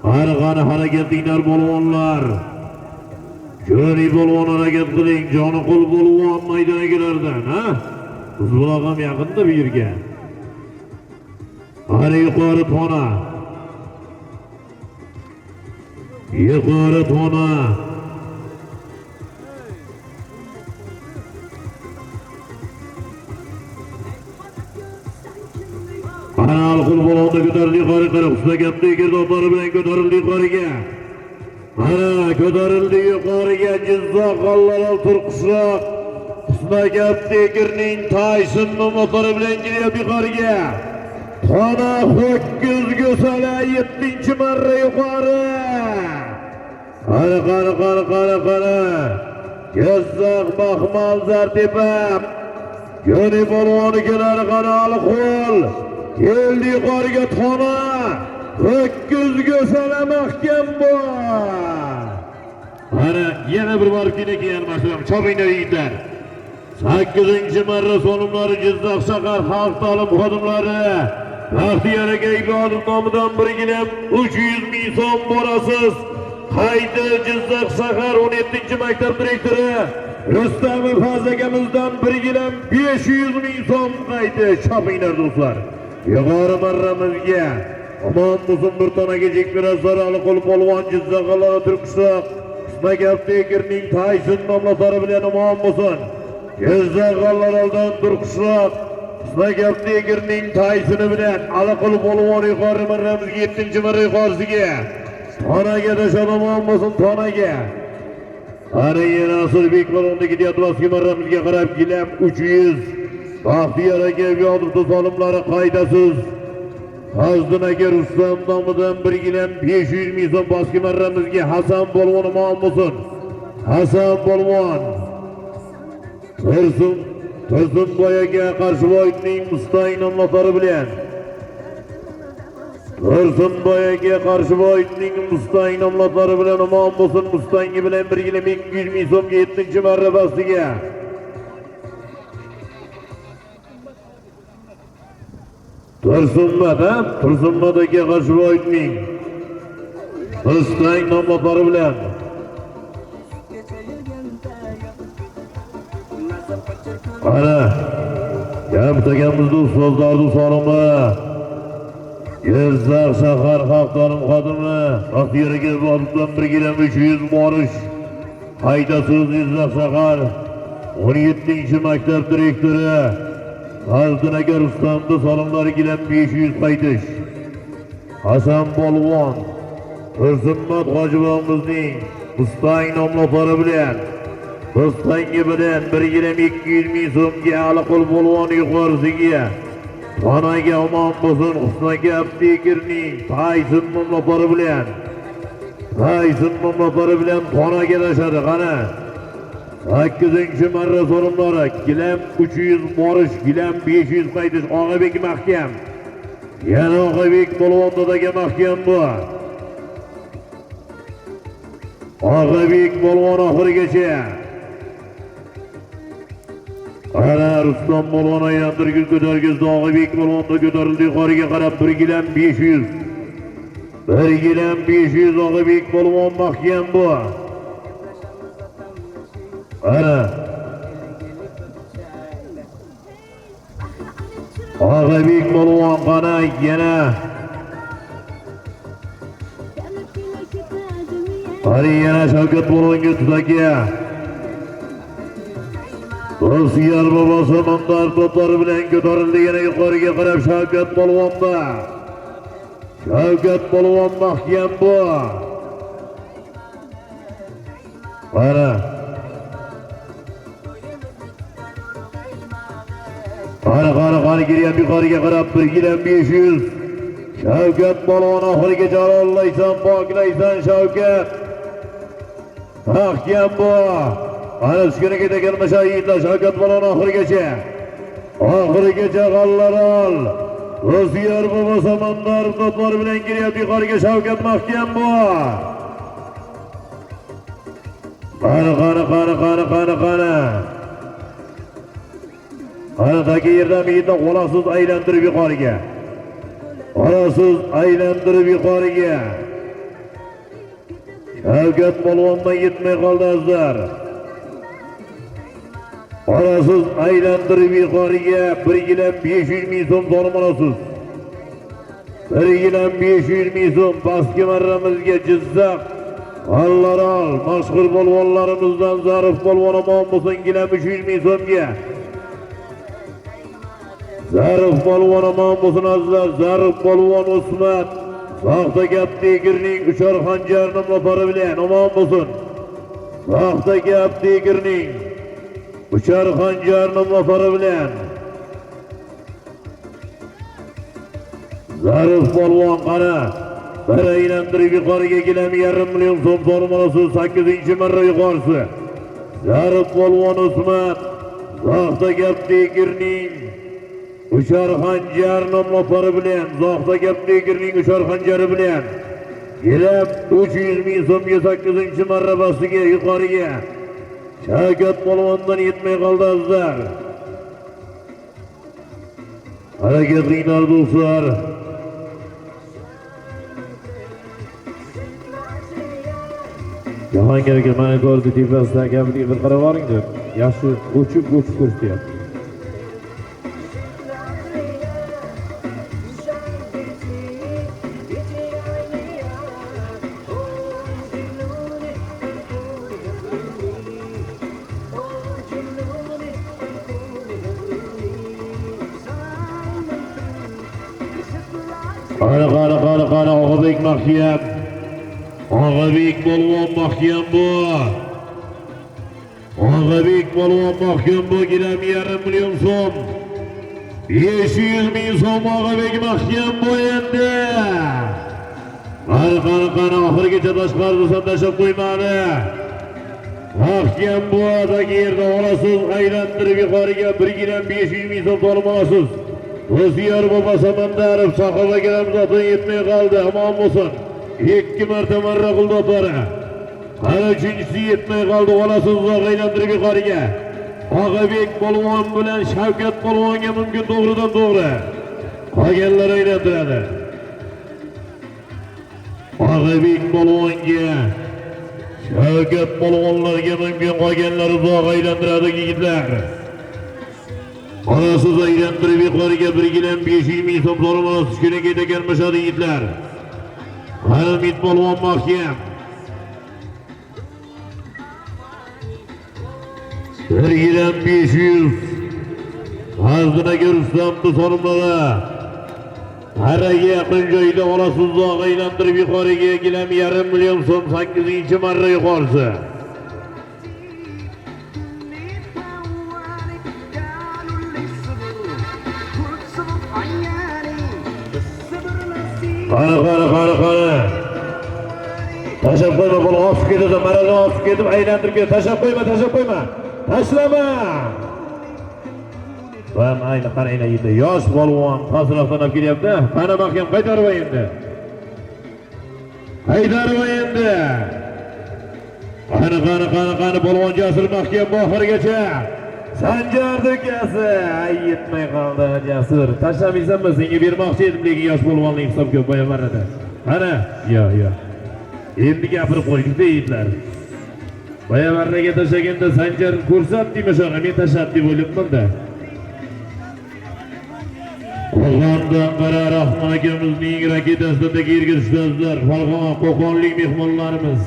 Qani harakatlilar polvonlar. Jo'ri polvon harakat qiling. Joniqul polvon maydonagilardan, ha? Uzbuloq ham yaqinda bu yerga. Qari yuqori xona. Yuqori xona. Qanal qulbolonni ko'tarildi yuqori qarab ustagapni girdoblar bilan ko'tarildi yuqoriga. Mana ko'tarildi yuqoriga Jizzax G'allal Turqishloq ustagapni girning Tayson nomlari bilan kelyapti yuqoriga. Xona ho'kiz go'sala 7-marra yuqori. Qari. Jizzax Baxmal Zartepa Gönü balvonu kelar qanal qo'l. Keldi yuqoriga tona. Ho'kiz go'sala mahkam bu. Ana yana bir bor keyin boshlaymiz. Chopinglar yigitlar. 8-marra sonumlari Jizzax shahar xalq ta'lim xodimlari Baxtiyor aka Ibrodov nomidan birgina 300 ming so'm borasiz. Haydi Jizzax shahar 17-maktab direktori Rustamov Faz akamizdan birgina 500 ming so'm qaydi. Chopinglar do'stlar. Yuqori marramizga Omon Musun bir tonaga jekbirazlar Aliqul polvon Jizzax g'alaba Turkiston Magaftekerning Tayson nomlari bilan Omon Musun Jizzax g'allaraldan Turkiston Magaftekerning Taysoni bilan Aliqul polvon yuqori marramizga 7-marra yuqorisiga tonaga tashlab Omon Musun tonaga Ana yana Sulbek polvonni ketyapti eski marramizga qarab gilam 300 Baxtiyor aka Ibrodov solimlari qoidasiz Hazdin aka Rustam nomidan bir gilam 500 ming so'm boski marramizga Hasan polvon Omon Musun Hasan polvon Tursunboy aka Qarshiboyning Mustang nomlari bilan Tursunboy aka Qarshiboyning Mustang nomlari bilan Omon Musun Mustangi bilan bir gilam 200 ming so'mga 7-marra bastiga Tursunmadagi Qarshiboyning Mustang nomlari bilan ana Yaptagamizning ustozlarning sonimi Jizzax shahar xalq ta'lim xodimi Baxtiyor aka Ibrodovdan bir gilam 300 borish haydasiz Jizzax shahar 17-maktab direktori Hazdin aka Rustamni solimlari gilam 500 qaytish Hasan polvon Tursunmat Hojiboyimizning Mustang nomlari bilan Mustangi bilan bir gilam 200 ming so'mga Aliqul polvon yuqorisiga tonaga Omon Musun Husnaga Abdikirning Tayson nomlari bilan tonaga tashadi. Qani 8-marra so'rimlari gilam 300 borish gilam 500 qaytish Og'abek mahkam yana Og'abek polvon dadaga mahkam bu Og'abek polvon oxirigacha ana Rustam polvon aylantirgil ko'targizdi Og'abek polvon da ko'tarildi yuqoriga qarab 1 gilam 500 Og'abek polvon mahkam bu ana Og'abek polvon qana yana Shavkat polvonga tutaka Rossiya bobosi Mandar to'plari bilan ko'tarildi yana yuqoriga qarab Shavkat polvonda Shavkat polvon mahkam bu ana qani giryapti yuqoriga qarab 1 gilam 500 Shavkat polvon oxiriga jalollaysan poklaysan Shavkat mahkam bu ana tushkuniga kelmasa yigitlar Shavkat polvon oxirigacha g'allarol Rossiya bobosi Mandar to'plari bilan giryapti yuqoriga Shavkat mahkam bu qani taki yerdan yigitlar qo'laqsiz aylantirib yuqoriga Shavkat polvondan yetmay qoldi azizlar Orasiz aylantirib yuqoriga 1 gilam 500 ming so'm so'rim olasiz 1 gilam 500 ming so'm pastki marramizga Jizzax g'allarol mashhur polvonlarimizdan Zarif polvon Omon Musun gilam 300 ming so'mga Zarif polvon Omon Musun azizlar Zarif polvon Usmat Soxta Gaptegirning uchar xanjar nomlari bilan Omon Musun Soxta Gaptegirning uchar xanjar nomlari bilan Zarif polvon qana bir aylantirib yuqoriga gilam 1,5 million so'm so'rim olasiz 8-marra yuqorisi Zarif polvon Usmat Zohda Gaptegirning Uchar Xanjar nomlari bilan Zohda Gaptegirning Uchar Xanjari bilan kelib 300 ming so'mga 8-marra basiga yuqoriga Shavkat polvondan yetmay qoldi azizlar. Harakat qilinglar do'stlar. Jahongir aka mana ko'rdi tepasida gapiga bir qarab oling deb. Yaxshi o'chib ko'rsatyapti. Qara Og'abek mahkam. Og'abek polvon mahkam bu. Og'abek polvon mahkam bu gilam 1,5 million so'm. 500 ming so'm Og'abek mahkam bu endi. Qara oxirigacha tashqarisidan tashlab qo'ymadi. Mahkam bu adagi yerda olasiz, aylantirib yuqoriga 1 gilam 500 ming so'm olib olasiz. O'ziyar bobo Samandarov sahoba gilamzodan yetmay qoldi, omon bo'lsin. 2 marta marra qildi otlari. Hali 3-chi yetmay qoldi, olasiz uzoq aylantirib yuqoriga. Og'abek polvon bilan Shavkat polvonga mumkin to'g'ridan to'g'ri. Qolganlar aylantiradi. Og'abek polvonga Shavkat polvonlarga mumkin, qolganlar uzoq aylantiradi yigitlar. Orasiz aylantirib yuqoriga 1 gilam 500 ming so'm so'ramas tushkuna ketagan mashhur yigitlar. Hamid polvon mahkam. 1 gilam 500. Hazinaga Rustamni so'ramadi. Haraga yaqin joyda olasiz uzoq aylantirib yuqoriga gilam 1,5 million so'm 8-marra yuqorisi. Qara. Tashlab qo'yma, bola osib ketadi, maradan osib ketib aylantirib ketadi. Tashlab qo'yma. Tashlama. Va ayni qaranglar endi yosh polvon pastroqdan olib kelyapti. Qani mahkam qaytarib endi. Qani polvon Jasur mahkam oxirigacha. Sanjar dokasi yetmay qoldi Jasur. Tashlamaysanmi? Senga bermoqchi edim, lekin yosh polvonning hisob ko'p boyamarada. Qani? Yo'q. Endi gapirib qo'ydik-da yigitlar. Boyamarraga tashlaganda Sanjar ko'rsatdimi shunga? Men tashlab deb o'ylabman-da. Qo'qondan Qara Rahmon akamizning raketasida yerga tushdilar. Qo'qonlik mehmonlarimiz.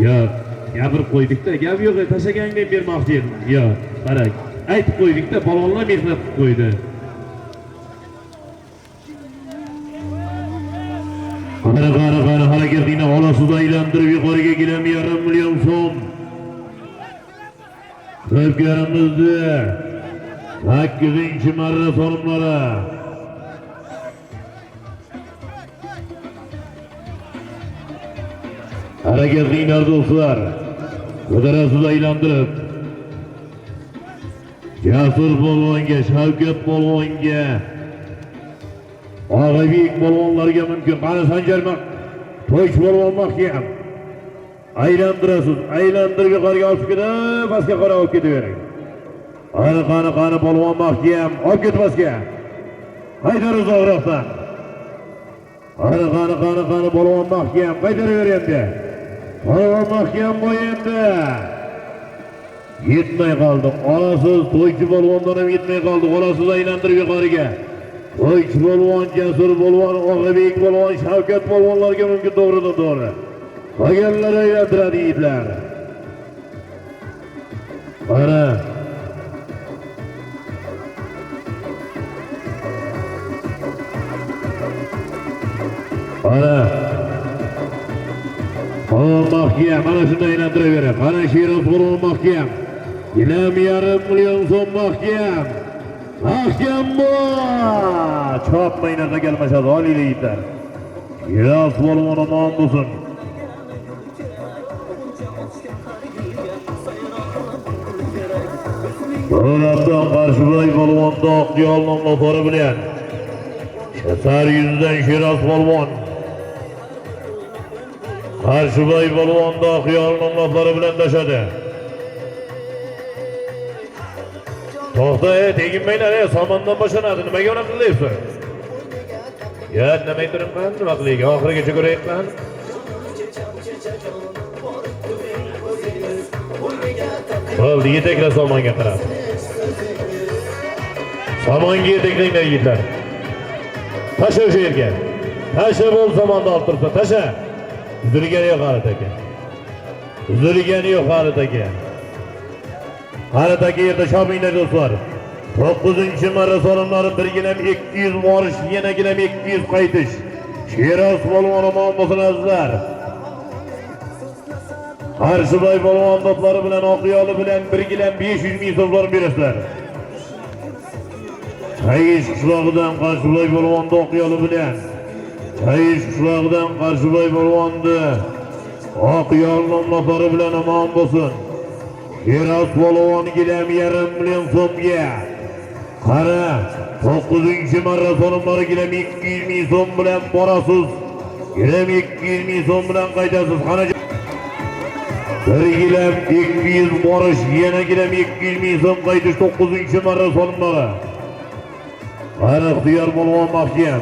Yo'q. Gapirib qo'ydik-da, gap yo'q, tashlagangdan bermoqchi edim. Yo'q, qarang. Aytib qo'ydik-da, balonlar mehnat qilib qo'ydi. Qara harakatini olasiz aylantirib yuqoriga gilam 1,5 million so'm. Ko'pkarimizni 8-marra so'rimlari. Harakat qilinglar do'stlar. Ko'tarasiz aylantirib. Jasur polvonga, Shavkat polvonga, Og'abek polvonlarga mumkin. Qani Sanjarma, To'ychi polvon mahkam. Aylantirasiz, aylantirib yuqoriga olib ketib, pastga qarab olib ketavering. Qani polvon mahkam, olib ket pastga. Haydar uzoqroqdan. Qani polvon mahkam, qaytaraveryapti. Polvon mahkam bo'yindi. Yetmay qoldi. Olasiz To'ychi polvondan ham yetmay qoldi. Olasiz aylantirib yuqoriga. To'ychi polvon, Jasur polvon, Og'abek polvon, Shavkat polvonlarga mumkin to'g'ridan to'g'ri. Qolganlar aylantiradi yigitlar. Qara. Polvon mahkam, mana shunday aylantiraveradi. Qara Sherov polvon mahkam. Gilam 1,5 million so'm mahkam. Mahkam bu. Chopmay narsa kelmashadi, oliylar yigitlar. Sherov polvon omon bo'lsin. Doğrulaptan Qarşıbay polvonda Oqyol nomlari bilan Shasar yüzüden Shiraz polvon Qarşıbay polvonda Oqyol nomlari bilan tashadi. To'xta, teginmanglar, samondan boshlanadi. Nimaga unaqa qilyapsiz? Ya, nima turibman? Nima qilaylik? Oxirigacha ko'rayapman. Bo'ldi, yetaklar somonga qarab. Somonga yetaklanglar yigitlar. Tasha o'sha yerga. Tasha bo'l somonni olib turibsa, tasha. Uzilgani yo'q Halit aka. Uzilgani yo'q Halit aka. Halit aka yerda shominglar do'stlar. 9-marra so'rimlari birgilam 200 borish, yana gilam 200 qaytish. Shiraz polvoni bo'lsin azizlar. Qarşıbay polvon do'stlari bilan Oqyoli bilan birgilam 500 ming so'mlar berasizlar. Chayish qishlog'idan Qarşıbay polvonni Oqyoli bilan Chayish qishlog'idan Qarşıbay polvonni Oqyoli nomlari bilan omon bo'lsin. Shiraz polvon gilam 1,5 million so'mga. Qara, 9-marra so'rimlari gilam 200 ming so'm bilan borasiz. Gilam 200 ming so'm bilan qaytasiz. Qana bir gilam 200 borish, yana gilam 200 ming so'm qaytish 9-marra so'rimlari. Qara ixtiyor polvon mahkam.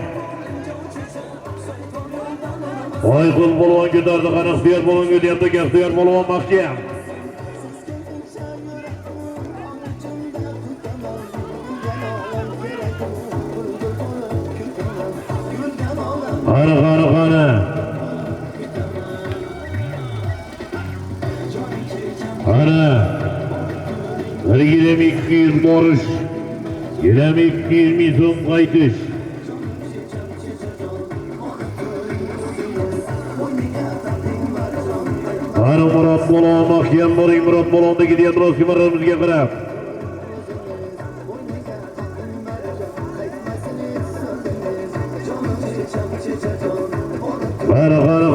Oyqul polvon ko'tardi, qara ixtiyor polvon ko'tyapti, ixtiyor polvon mahkam. Qara. Qara. Bir gilam 200 borish, gilam 200 ming so'm qaytish. Qara Murod polvon mahkam boring, Murod polvonni ketyapti Roskimarimizga qarab.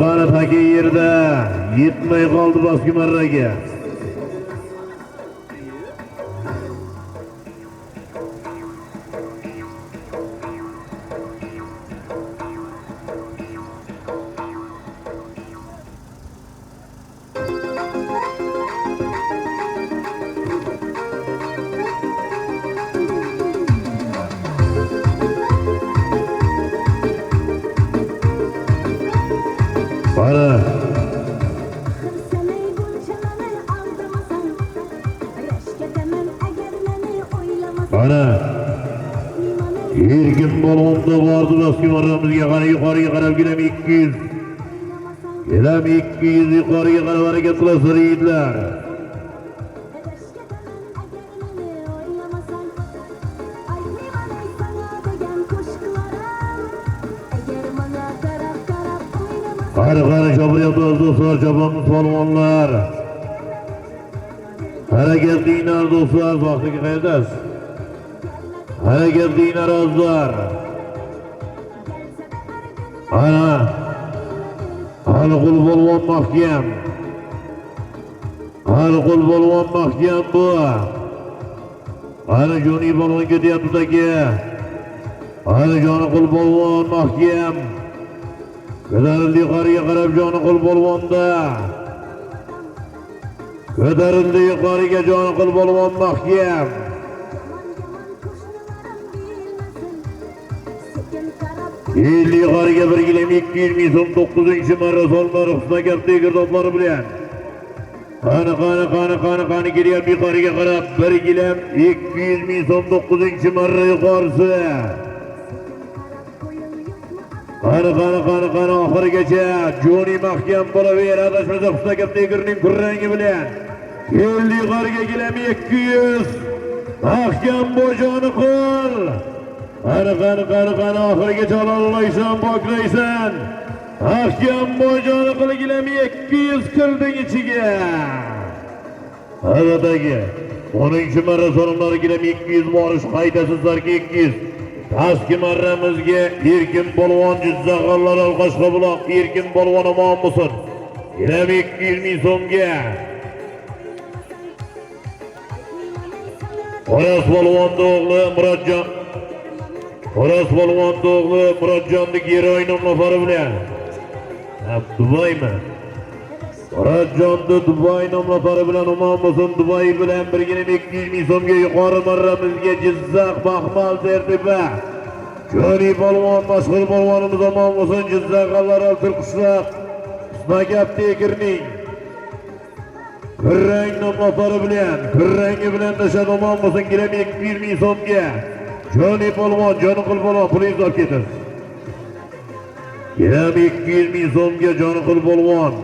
Qara taka yerda yetmay qoldi Roskimarraga. Qara. Qara. Erkin polvonda bordi Roskimarimizga, qara yuqoriga qarab gilam 200. Gilam 200 yuqoriga qarab harakat qilasizlar yigitlar. Qara chopiryapti do'stlar, chopamiz polvonlar. Harakat qilinglar do'stlar, vaqtiga qaytasiz. Harakat qilinglar azizlar. Ana. Alqul polvon mahkam. Alqul polvon mahkam bu. Ana Joni polvon ketyapti taka. Ana Joniqul polvon mahkam. Ko'tarildi yuqoriga qarab Joniqul polvonda. Ko'tarildi yuqoriga Joniqul polvon mahkam. Elli yuqoriga bir gilam 200 ming so'm 9-marra so'mlar husna gapda girdoblar bilan. Qani kelyapti yuqoriga qarab bir gilam 200 ming so'm 9-marra yuqorisi. Qani oxirigacha Joni mahkam bo'laveradi. Adashmasa husna gapda girning kurrangi bilan. Elli yuqoriga gilam 200. Mahkam bu Joniqul. Qani oxirigacha ololmaysan, poklaysan. Mahkam bu Joniqul gilam 200 kirding ichiga. Havadagi 10-marra so'rimlari gilam 200 borish, qaytasizlarki 200. Pastki marramizga Erkin polvon Jizzaxonlar Qashqabuloq Erkin polvon omon bo'lsin. Gilam 200 ming so'mga. Xo'roz polvon o'g'li Murodjon. Xo'roz polvon o'g'li Murodjonni Geroy nomlari bilan. Dubaymi? Murodjonni Dubay nomlari bilan omon bo'lsin. Dubay bilan birgina 200 ming so'mga yuqori marramizga Jizzax Baxmal Tertiba. Jo'ri polvon mashhur polvonimiz omon bo'lsin. Jizzax G'allaral Turqishloq Makab Tekirning Kurrang nomlari bilan, kurrangi bilan dashad omon bo'lsin. Gilam 200 ming so'mga. Jo'ri polvon, Joniqul polvon pulingizni olib ketasiz. Gilam 200 ming so'mga Joniqul polvon.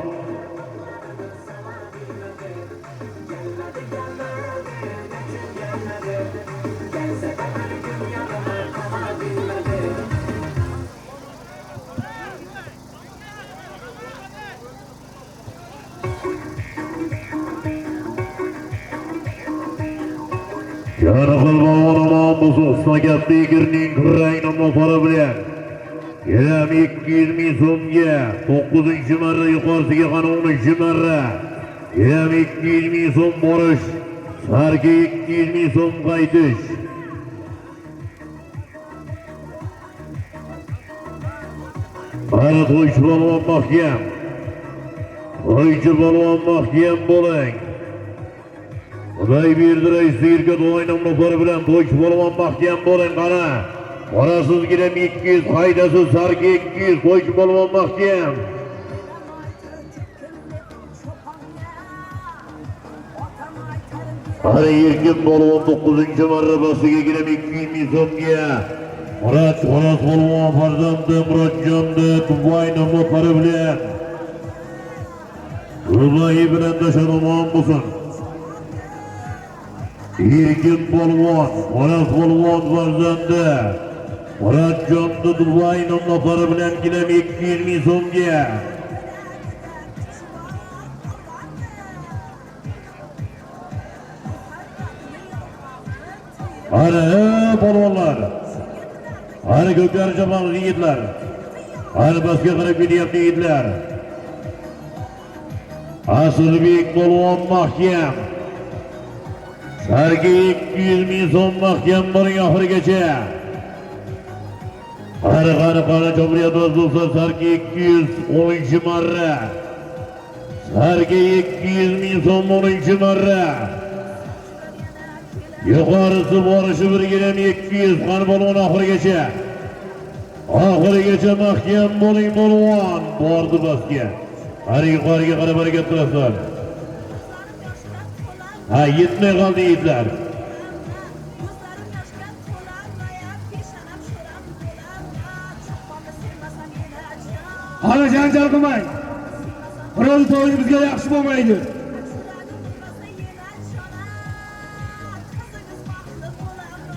Joniqul polvon omon bo'lsin. Makab Tekirning kurrang nomlari bilan. Gilam 200 ming so'mga 9-marra yuqorisiga qani 10-marra. Gilam 200 ming so'm borish, sarga 200 ming so'm qaytish. Mana to'ychi polvon mahkam. To'ychi polvon mahkam bo'ling. Xudoy berdi raisi Erkat o'g'ay nomlari bilan to'ychi polvon mahkam bo'ling qani. Orasiz gilam 200, haydasiz sarga 200, to'ychi polvon mahkam. Qani Erkin polvon 9-marrabasiga gilam 200 ming so'mga. Xo'roz polvon farzandi Murodjonni Dubay nomlari bilan. Dubay bilan dashad omon bo'lsin. Erkin polvon, Xo'roz polvon farzandi Murodjonni Dubay nomlari bilan gilam 200 ming so'mga. Ana polvonlar. Ana ko'klar jamoamiz yigitlar. Ana basga qarab kelyapti yigitlar. Asilbek polvon mahkam. Sarga 200 ming so'm mahkam bo'ling oxirigacha. Qani Jumhuriyat bo'lsa sarga 210-marra. Sarga 200 ming so'm 10-marra. Yuqorisi borishi birgina 200 qani polvon oxirigacha. Oxirigacha mahkam bo'ling polvon. Bordi basga. Qani yuqoriga qarab harakat qilasizlar. Ha, yetmay qoldi yigitlar. Ana janjal qilmang. Biroz to'yni bizga yaxshi bo'lmaydi.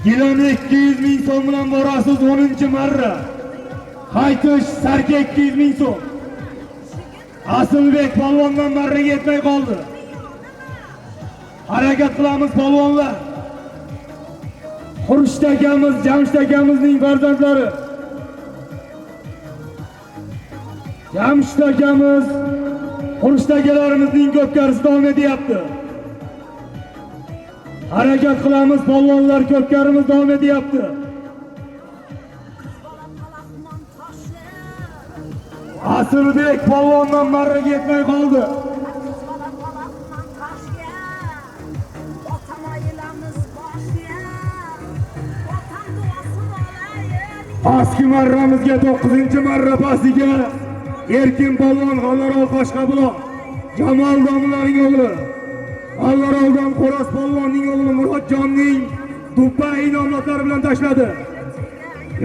Gilam 200 ming so'm bilan borasiz 10-marra. Qaytish sarga 200 ming so'm. Asilbek polvondan marraga yetmay qoldi. Harakat qilamiz polvonlar. Xurshid akamiz, Jamshid akamizning farzandlari. Jamshid akamiz, Xurshid akalarimizning ko'pkarisi davom etyapti. Harakat qilamiz polvonlar, ko'pkarimiz davom etyapti. Asilbek polvondan marraga yetmay qoldi. Pastki marramizga 9-marra pastiga Erkin polvon G'allaral Qo'shqabuloq Jamol domlaning o'g'li. G'allaraldan Xo'roz polvonning o'g'li Murodjonning Dubay nomlari bilan tashladi.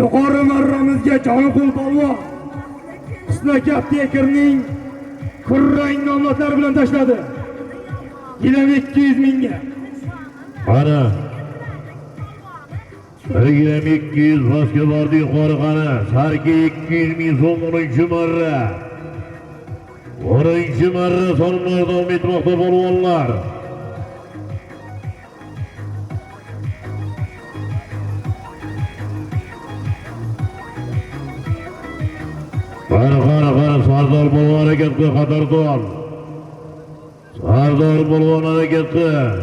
Yuqori marramizga Joniqul polvon Makab Tekirning kurrang nomlari bilan tashladi. Gilam 200 mingga. Qani gilam 200 pastga bordi yuqori qani. Sarga 200 ming so'm 10-marra. 10-marra sonlar davom etmoqda polvonlar. Qani Sardor polvon harakat qil, Qatardon. Sardor polvon harakat qil.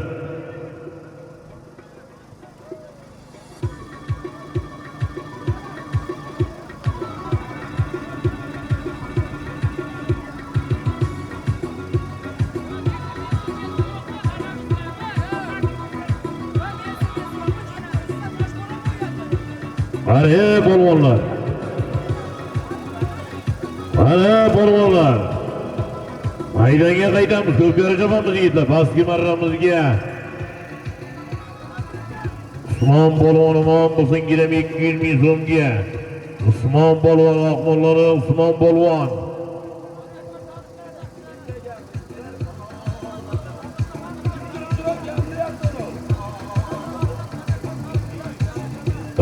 Hadi polvonlar. Hadi polvonlar. Maydonga qaytamiz, ko'pkari jamoamiz yigitlar, pastki marramizga. Usmon polvon omon bo'lsin, giram 200 ming so'mga. Usmon polvon oqmollari, Usmon polvon.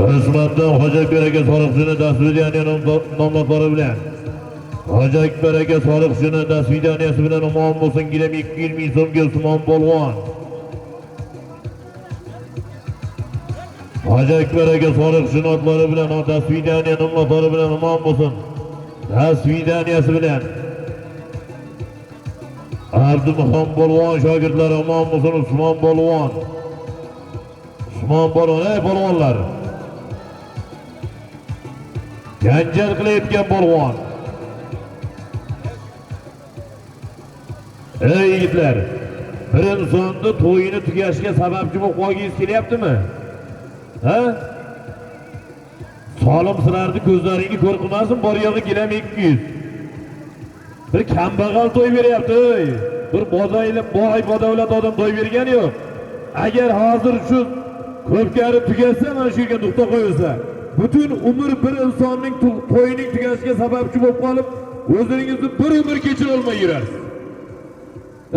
Osmondan Hoji Akbar aka soliqchini dasturiyani nomlari bilan. Hoji Akbar aka soliqchini dasturiyasi bilan omon bo'lsin, giram 200 ming so'mga Usmon polvon. Hoji Akbar aka soliqchini otlari bilan, dasturiyani nomlari bilan omon bo'lsin. Dasturiyasi bilan. Abdumahon polvon shogirdlari omon bo'lsin, Usmon polvon. Usmon polvon, ey polvonlar. Janjal qilayotgan polvon. Ey yigitlar, bir insonni to'yini tugashga sababchi bo'lib qolgingiz kelyaptimi? Ha? Solim sizlarni ko'zlaringni ko'r qilmasin, bor yo'g'i gilam 200. Bir kambag'al to'y beryapti, ey. Bir boy bodavlat odam to'y bergani yo'q. Agar hozir shu ko'pkari tugasa, mana shu yerga nuqta qo'yilsa, butun umr bir insonning to'yining tugashiga sababchi bo'lib qolib, o'zingizni bir umr kechira olmay yurasiz.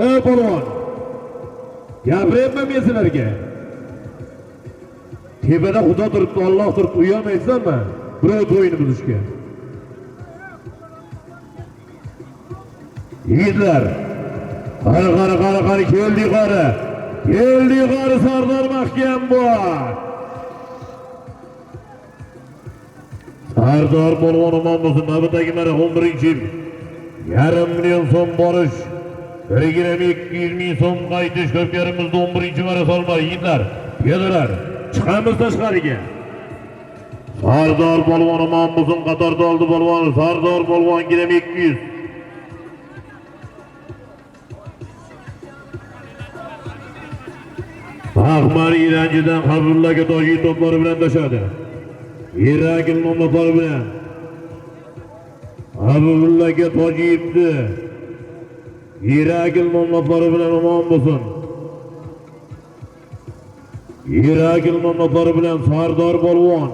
Ey polvon, gapiryapman men sizlarga. Tepada Xudo turibdi, Alloh turibdi, uyalmaysanmi? Birov to'yini buzishga. Yigitlar, qari keldi qari. Keldi qari Sardor mahkam bor. Sardor polvon omon bo'lsin, navbatdagi mana 11-yil. Yarim million so'm borish, 1,2 ming so'm qaytish, ko'pkarimizda 11-marra solmar yigitlar. Keldilar. Chiqamiz tashqariga. Sardor polvon omon bo'lsin, qatorda oldi polvon. Sardor polvon gilam 200. Ahmar Iranjidan Habibullaga toji to'plari bilan tashadi. Irakil nomlari bilan Habibullaga toji ipti. Irakil nomlari bilan omon bo'lsin. Irakil nomlari bilan Sardor polvon.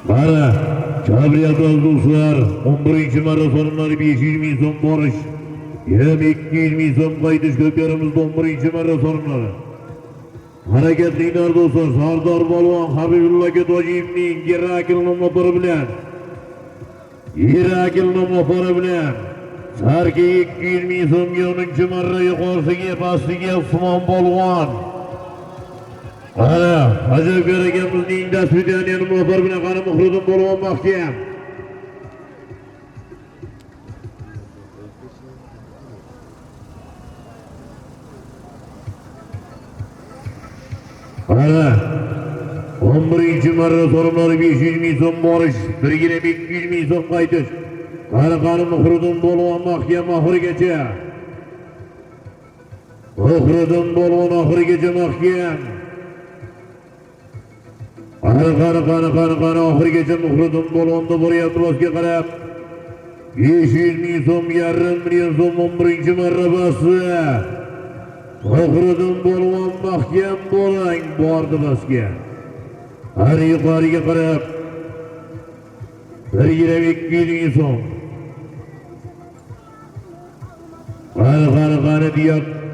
Mana Gabriel Dozduslar 11-marra so'rimlari 500 ming so'm borish, 200 ming so'm qaytish, ko'pkarimizda 11-marra so'rimlari. Harakatlinglar do'stlar, Sardor polvon Habibullaga Tojiyevning Irakil nomlari bilan. Irakil nomlari bilan sarki 200 ming so'mga 10-marra yuqorisiga pastiga Usmon polvon. Ana, Hoji akamizning dasturiyani nomlari bilan qani Muhriddin polvon mahkam. Ana 11-marra so'rimlari 500 ming so'm borish, 1,2 ming so'm qaytish. Qani Muhriddin polvon mahkam oxirigacha. Muhriddin polvon oxirigacha mahkam. Qani oxirigacha Muhriddin polvonda boryapti bosga qarab. 500 ming so'm, 1,5 million so'm 11-marra bosdi. Muhriddin polvon mahkam bo'lang bordi bosga. Har yuqoriga qarab 1,2 ming so'm. Qani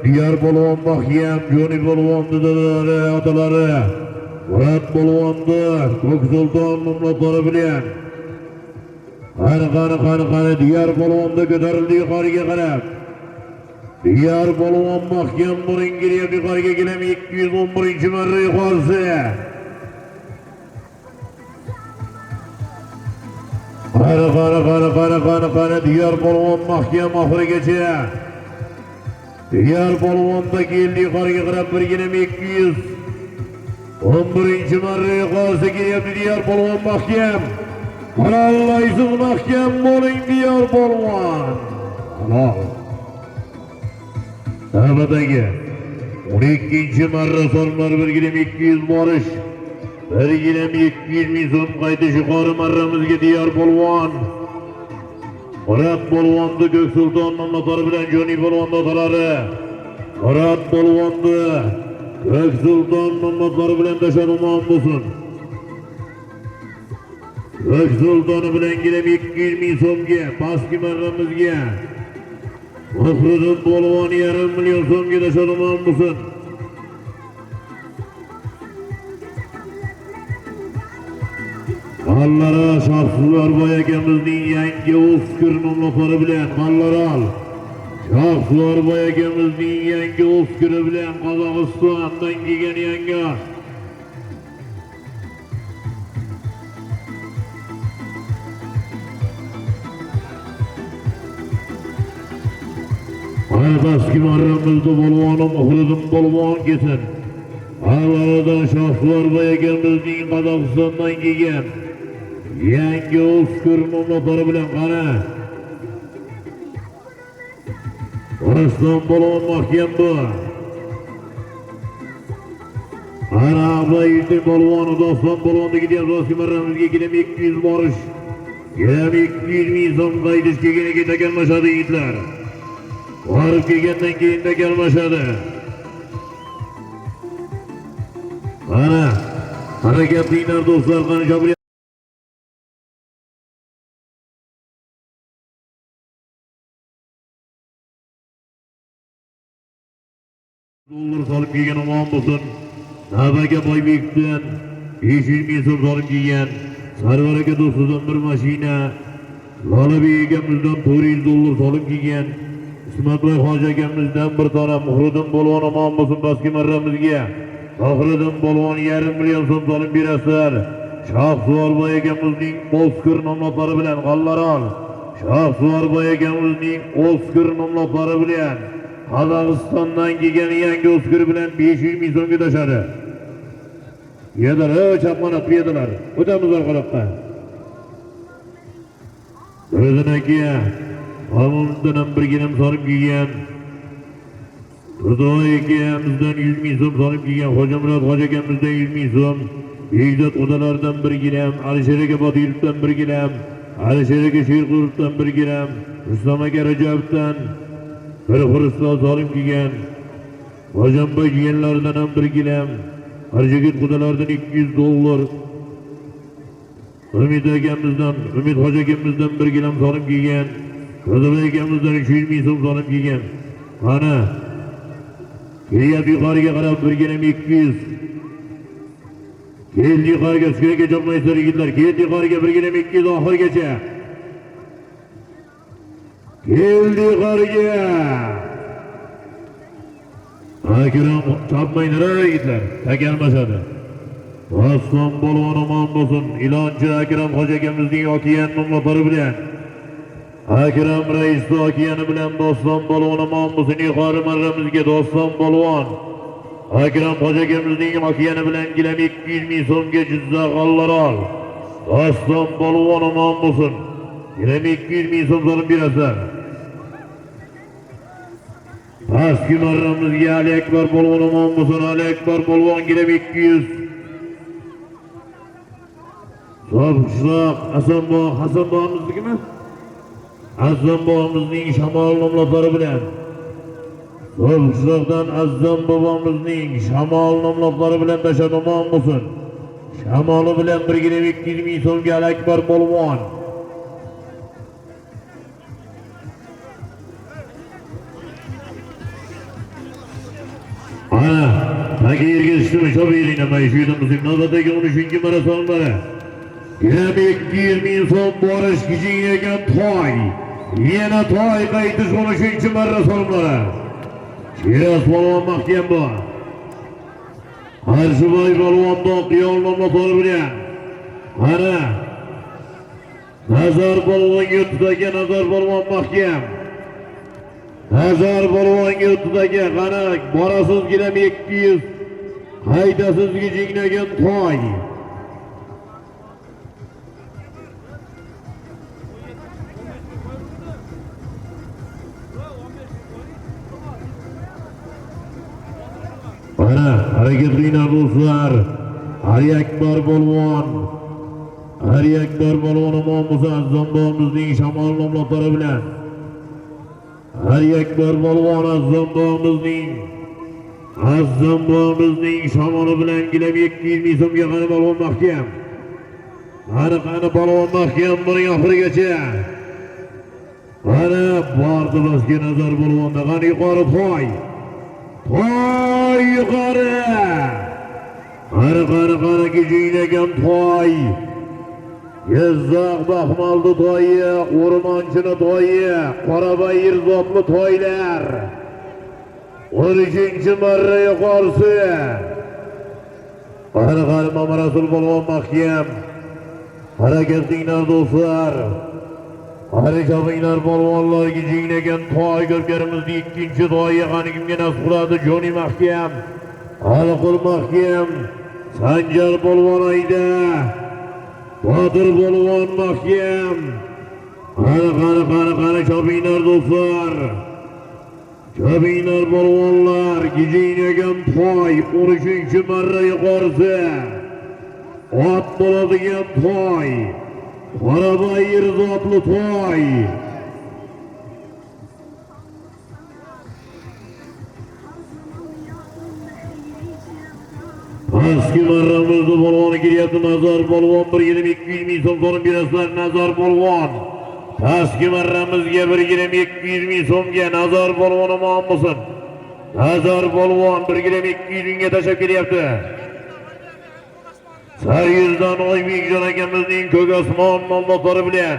Diyar polvon mahkam, Joni polvon dadalari, otalari, Murat polvonni Ko'ksulton nomlari bilan. Qani Diyar polvonni ko'tarildi yuqoriga qarab. Diyar polvon mahkam bo'ling, yuqoriga gilam 211-marra yuqorisi. Qani Diyar polvon mahkam oxirigacha. Diyar polvonda keldi yuqoriga qarab 1,200. 11-marra yuqorisi kelyapti Diyar polvon mahkam. Halallaysın mahkem bolin diyor polvon. Halal. Navbatdagi 12-chi marra sonlar bir gilam 200 borish. Bir gilam 200 ming so'm qaytish yuqori marramizga diyor polvon. Murat polvonni Ko'k Sulton nomlari bilan Joni polvon otalari. Murat polvonni Ko'k Sulton nomlari bilan tashanomon bo'lsin. Ko'k Sultoni bilan gilam 200 ming so'mga, pastki marramizga. Muhriddin polvon 1,5 million so'mga tashanomon bo'lsin. Qallara Shohsuvarboy akamizning yangi Oskar nomlari bilan Qallaral. Shohsuvarboy akamizning yangi Oskari bilan Qozog'istondan kelgan yangi. Pastki marramizda polvonim Muhriddin polvon kesin. Avvalida Shohsuvarboy akamizning Qozog'istondan kelgan yangi Oskar nomlari bilan qara. Oraston polvon mahkam bu. Ana Ablayevning polvoni Doston polvonni gidiyor pastki marramizga gilam 200 borish. Gilam 200 ming so'm qaytish kelganiga takalmashadi yigitlar. Borib kelgandan keyin takalmashadi. Ana harakatlilar do'stlar, qani jabr dollar solib kelgan omon bo'lsin. Navaga Boybekdan 500 ming so'm solib kelgan. Sarvar aka do'stidan bir mashina. Lolabek akamizdan 400 dollar solib kelgan. Ismatboy hoji akamizdan bir tona Muhriddin polvon omon bo'lsin pastki marramizga. Muhriddin polvon 1,5 million so'm solib berasizlar. Shohsuvarboy akamizning Oskar nomlari bilan Qallaral. Shohsuvarboy akamizning Oskar nomlari bilan Qozog'istondan kelgan yangi Oskar bilan 500 ming so'mga tashadi. Yedalar, chapmanat yedalar. O'tamiz orqaroqqa. O'ziniki Amundan bir gilam solib kelgan. Turdoy akamizdan 100 ming so'm solib kelgan. Xo'jamurod hoji akamizdan 100 ming so'm. Begzod odalardan bir gilam. Alisher aka Botirovdan bir gilam. Alisher aka Sherqurovdan bir gilam. Rustam aka Rajabovdan bir xuristol solib kelgan. Hojanboy jiyanlaridan ham bir gilam. Arjigit qudalardan 200 dollar. Umid akamizdan, Umid hoji akamizdan bir gilam solib kelgan. Qo'zabek akamizdan 300 ming so'm solib kelgan. Mana kelyapti yuqoriga qarab bir gilam 200. Keldi yuqoriga, suyaga jopmaysizlar yigitlar. Keldi yuqoriga bir gilam 200 oxirigacha. Keldi yuqoriga. Akram chopmaydilar yigitlar. Takalmashadi. Doston polvon omon bo'lsin. Ilonchi Akram hoji akamizning okiyan nomlari bilan. Akram rais okiyani bilan Doston polvon omon bo'lsin. Yuqori marramizga Doston polvon. Akram hoji akamizning okiyani bilan gilam 200 ming so'mga Jizzax Qallaral. Doston polvon omon bo'lsin. Gilam 200 ming so'm solib berasizlar. Pastki marramizga Ali Akbar polvon omon bo'lsin. Ali Akbar polvon gilam 200. Sobqishloq Hasanbo'miznikimi? Hasanbo'mizning Shamol nomlari bilan. Sobqishloqdan Azzam bobomizning Shamol nomlari bilan tashanomon bo'lsin. Shamoli bilan bir gilam 200 ming so'mga Ali Akbar polvon. Ana, paki yerga tushdim, sho'beyling namay shu yerdan bizim navbatdagi 13-chi marosonlari. Gilam 200 ming so'm borish kichiknagan toy. Yana toy qaytish 13-chi marosonlari. Shiraz polvon mahkam bu. Arzuboy polvon Doqiyol nomlari bilan. Ana Nazar polvon yurtidagi Nazar polvon mahkam. Nazar polvon yurtidagi qana borasiz gilam 200. Haydasiz kichiknagan toy. Hareketliler dostlar. Ali Ekber Bolvon. Ali Ekber Bolvon imamımız Azam bağımızın şamal nomlatları bilen. Ali Ekber Bolvon Azam bağımızın şamalı bilen gilem 220 so'mga qani Bolvon mahkam. Qani Bolvon mahkam buni oxiri geçe. Qani bardı bizga nazar Bolvonda qani yuqori to'y. To'y yuqori. Qani gijiylagan to'y. Gezzaq Baxmaldı to'yi, O'rmonchini to'yi, Qorabayir zotli to'ylar. 13-chi marra yuqorisi. Qani Mamarasul Bolvon mahkam. Hareketlinglar dostlar. Qani chopinglar polvonlar gijinglagan to'y ko'pkarimizning ikkinchi to'yi qani kimga nasib qiladi? Joni mahkam. Aliqul mahkam. Sanjar polvon ayda. Botir polvon mahkam. Qani chopinglar dostlar. Chopinglar polvonlar gijinglagan to'y 13-chi marra yuqorisi. Ot bo'ladigan to'y. Qorabayir zotli to'y. Pastki marramizda polvoni kelyapti. Nazar polvon 1.220 so'm so'rib berasizlar. Nazar polvon. Pastki marramizga 1.220 so'mga Nazar polvon omon bo'lsin. Nazar polvon 1.220 ga tashlab kelyapti. Sariyizdan Oybekjon akamizning ko'k osmon nomlari bilan.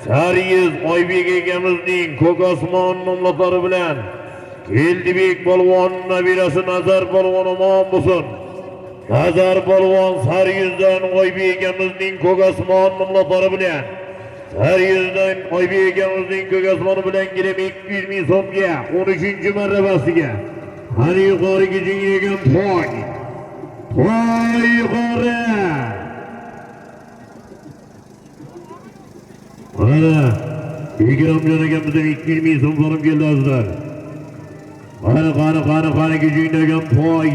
Sariyiz Oybek akamizning ko'k osmon nomlari bilan. Keldibek polvon nabirasi Nazar polvon omon bo'lsin. Nazar polvon Sariyizdan Oybek akamizning ko'k osmon nomlari bilan. Sariyizdan Oybek akamizning ko'k osmoni bilan kelib 220 so'mga 13-chi martabasiga. Qani yuqori gijingan to'y. To'y yuqori. Mana Ikromjon akamizdan 220 so'm so'rab keldi azizlar. Qani gijingan to'y.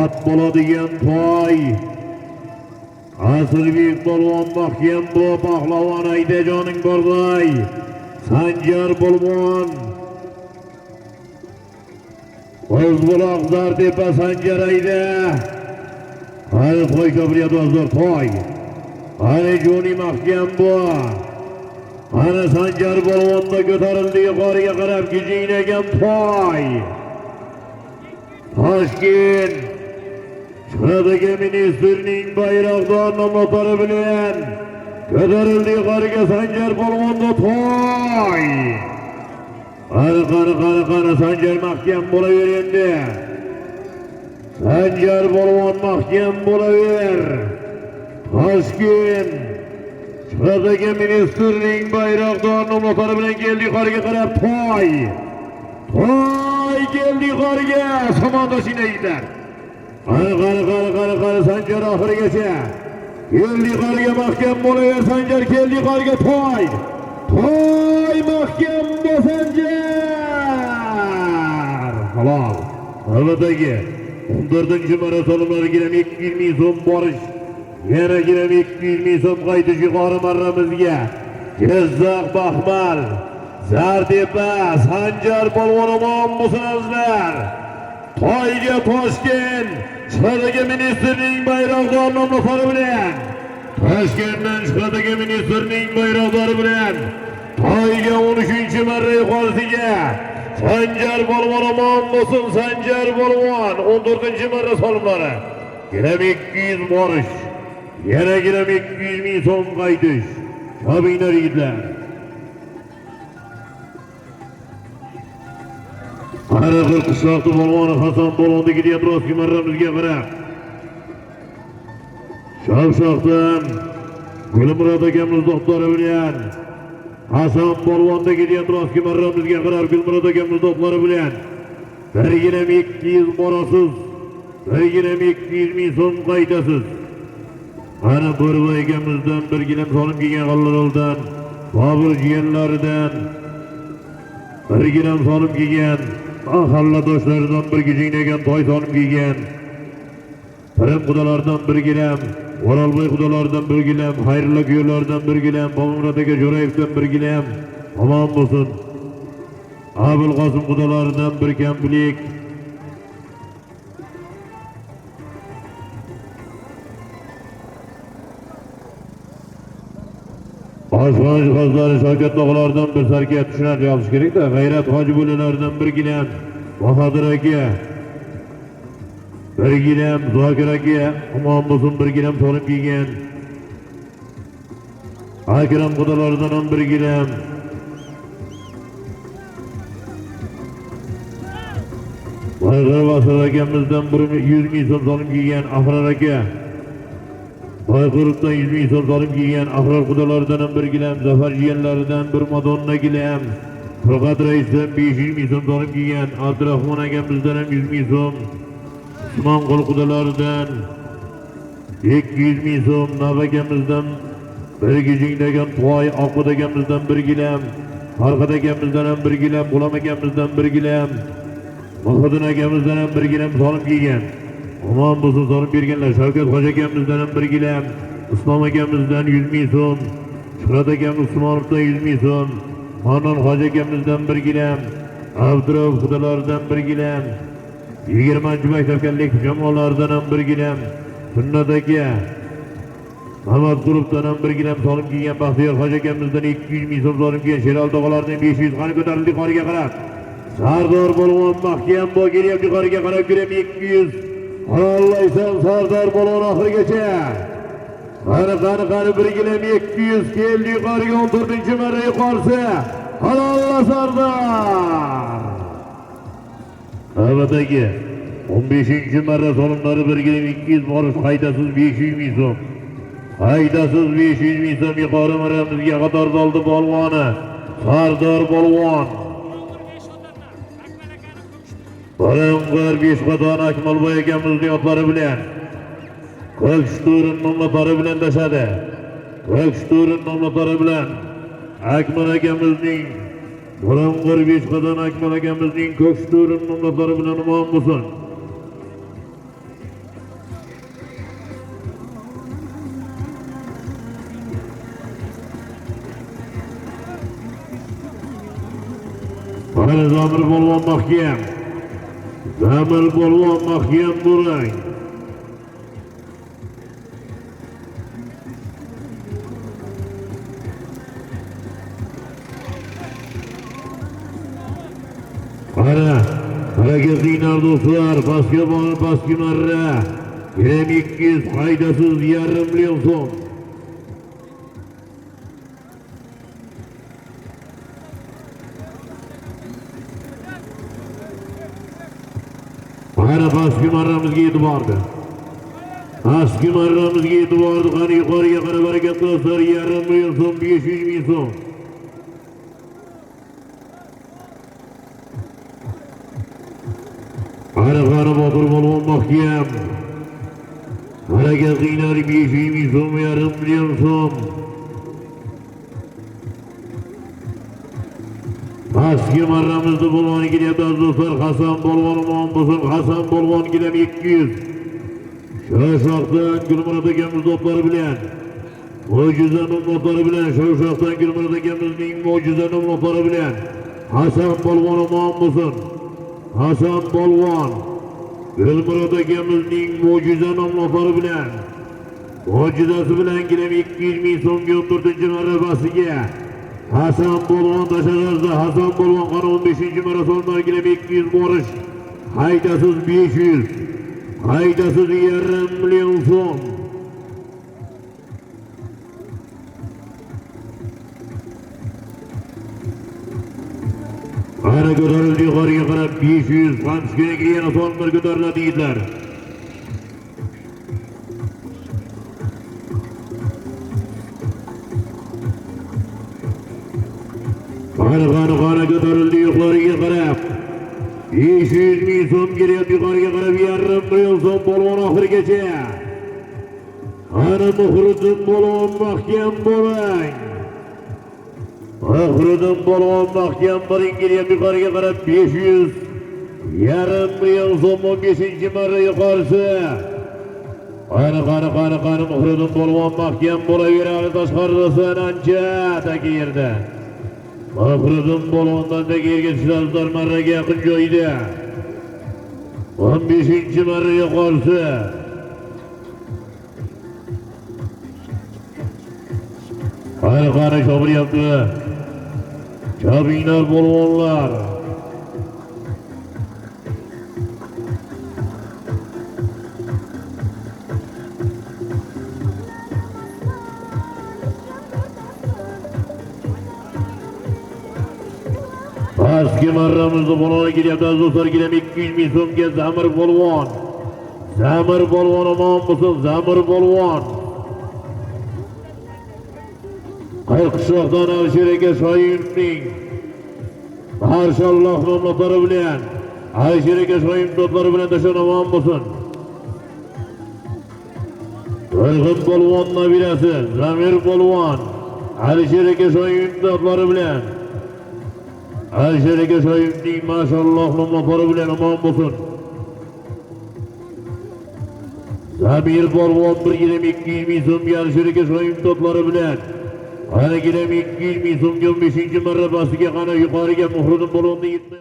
Ot bo'ladigan to'y. Asılbek polvon mahkam bu pahlavon aydajoning borday. Sanjar polvon. O'zbuloq Zartepa Sanjar ayda. Qani to'y ko'pryapti azizlar to'y. Qani Joni mahkam bu. Qani Sanjar polvonda ko'tarildi yuqoriga qarab gijinglagan to'y. Toshkent Shahardagi ministerning bayroqdor nomlari bilan ko'tarildi yuqoriga Sanjar polvonda to'y. Qani Sanjar mahkam bo'laver endi. Sanjar polvon mahkam bo'laver. Toshkent Shahardagi ministerning bayroqdor nomlari bilan keldi yuqoriga qarab to'y. To'y keldi yuqoriga somondoshinglar. Qani Sanjar oxirigacha. Keldi yuqoriga mahkam bo'laver Sanjar keldi yuqoriga to'y. To'y mahkam bu Sanjar. Halol. Navbatdagi 14-chi maratonlar gilam 220 so'm borish. Yana gilam 220 so'm qaytish yuqori marramizga. Gezzaq Baxmal. Zartepa Sanjar polvon omon bo'lsinlar. To'yga Toshkent Shahardagi ministerning bayroqdor nomlari bilan. Toshkentdan Shahardagi ministerning bayroqdori bilan. To'yga 13-chi marra yuqorisiga Sanjar polvon omon bo'lsin. Sanjar polvon 14-chi marra solimlari. Gilam 200 borish. Yana gilam 220 so'm qaytish. Chopinglar yigitlar. Qari qishloqni polvoni Hasan polvonni ketyapti rostki marramizga qarab. Shavshoqdan Gulmurod akamiz doktori bilan Hasan polvonni ketyapti rostki marramizga qarab Gulmurod akamiz doktori bilan. Bir gilam 200 borasiz. Bir gilam 220 so'm qaytasiz. Ana Bo'rvoy akamizdan bir gilam solim kelgan G'allaroldan, Bobur jiyanlaridan bir gilam solim kelgan Ahalladaşlardan bir geciknegen toy sonum giygen. Pirim kudalardan bir gilem, Oralboy kudalardan bir gilem, hayırlı köylerden bir gilem, Babamradaki Jorayev'den bir gilem. Aman olsun. Abul Kasım kudalardan bir kempilik. Başkan cihazları Şevket Dağlar'dan bir serkiyat düşüner yapış gerek de Gayret Hacı Böleler'den bir gilem, Bahadır Ege, bir gilem, Zakir Ege, aman olsun bir gilem tonum giygen. Akram kudalardan bir gilem. Baykır Basır Ege'mizden 100 milyon tonum giygen Ahrar Ege. Baykırık'tan 100 milyon tonum giygen Ahrar kudalardan bir gilem. Zafer Ciyenler'den bir Madonna gilem. Fırkat Reis'ten 500 milyon tonum giygen Abdurrahman Ege'mizden 100 milyon. Osman Kol kudalardan 200 milyon. Nabege'mizden bir geciknegen Tuğay Akkut Ege'mizden bir gilem. Harkat Ege'mizden bir gilem. Bulam Ege'mizden bir gilem. Mahmud'un Ege'mizden bir gilem tonum giygen. Aman bulsun tonum birgenler. Şevket Hoca Ege'mizden bir gilem. İslam Ege'mizden 100 milyon. Şıkrat Ege'miz Osmanov'dan 100 milyon. Hanan Hoca Ege'mizden bir gilem. Abdurrahman kudalardan bir gilem. 20. Mektepkenlik cemalardan bir gilem. Sünnet'e Ahmet Grup'tan bir gilem tonum giygen. Bahtiyar Hoca Ege'mizden 200 milyon tonum giygen. Şeral Dağlar'dan 500 kanı götürüldü yukarıya kadar. Sardar Bolon mahkem bu geliyor yukarıya kadar gürem 200. Allah'ıysan Sardar Bolon ahır geçe. Kanı bir gilem 200 geldi yukarıya 14. merre yukarısı. Allah Sardar. Evet Ege. 15. merre sonunları bir gilem 200 varış kaydasız 500 milyon. Kaydasız 500 milyon yukarı meremizge kadar daldı Bolvan'ı. Sardar Bolvan. Barıngar 5 katan Akmalboy Ege'mizin yotları bilen Kökştur'un nomlatları bilen deşedi. Kökştur'un nomlatları bilen Akmal Ege'mizin Barıngar 5 katan Akmal Ege'mizin Kökştur'un nomlatları bilen uman bulsun. Bana zamir bolvan mahkem. Zamir bolvan mahkem durang. Hareket dinar dostlar, baskı marra. Girem 200 faydasız yarım milyon son. Baskı marramızga yetib bordi. Baskı marramızga yetib bordi. Qani yuqoriga qarab harakat qilsizlar, yarım milyon so'm, 500 ming so'm. Qani Botir Polvon mahkem. Harakat qilinglar, 500 ming so'm, yarım milyon so'm. Baskı marramızda Polvon kelyapti do'stlar. Hasan Polvon omon bo'lsin. Hasan Polvon kelem 200. Shoshaqdan Gulmurod akamiz do'pplari bilan mo'jiza nomlari bilan Shoshaqdan Gulmurod akamizning mo'jiza nomlari bilan Hasan Polvon omon bo'lsin. Hasan Polvon Gulmurod akamizning mo'jiza nomlari bilan mo'jizasi bilan kelem 200 ming so'mga 14-marrabasiga Hasan Polvon taşacağızda. Hasan Polvon kanı 15. maratonlar girip 200 borış. Haydasız 500. Haydasız yarım milyon son. Ara götürüldü yukarıya kadar 500. Kamçıkıya giren sonlar götürüldü yiğitler. Kanı götürüldü yukarıya kadar 500 ming so'm geliyor yukarıya kadar yarım milyon so'm Polvon ahır geçe. Kanı Muhriddin Polvon mahkem bo'ling. Muhriddin Polvon mahkem bo'ling geliyor yukarıya kadar 500. Yarım milyon so'm 15-chi marra yuqorisi. Qani Muhriddin polvon mahkam bo'laveradi tashqaridan ancha tagi yerda. Muhriddin polvondan tagi yerga tushadi marraga yaqin joyda. 15-chi marra yuqorisi. Qani chopiryapti. Chopinglar polvonlar. Pastki marramizda polvon kelyapti do'stlar, kelam 200 ming so'mga Zamir polvon. Zamir polvon omon bo'lsin, Zamir polvon. Qirqishoqdan Alisher aka Shoyimning Marshalloh nomlari bilan Alisher aka Shoyim do'stlari bilan tashan omon bo'lsin. Qo'rg'in polvon nabirasi Zamir polvon Alisher aka Shoyim do'stlari bilan Alisher aka Shoyimning mashalloh nomlari bilan omon bo'lsin. Zamir polvon 1.200 ming so'mga Alisher aka Shoyim do'stlari bilan Qani kelam 200 ming so'mga 15-chi marra pastiga qani yuqoriga Muhriddin polvonni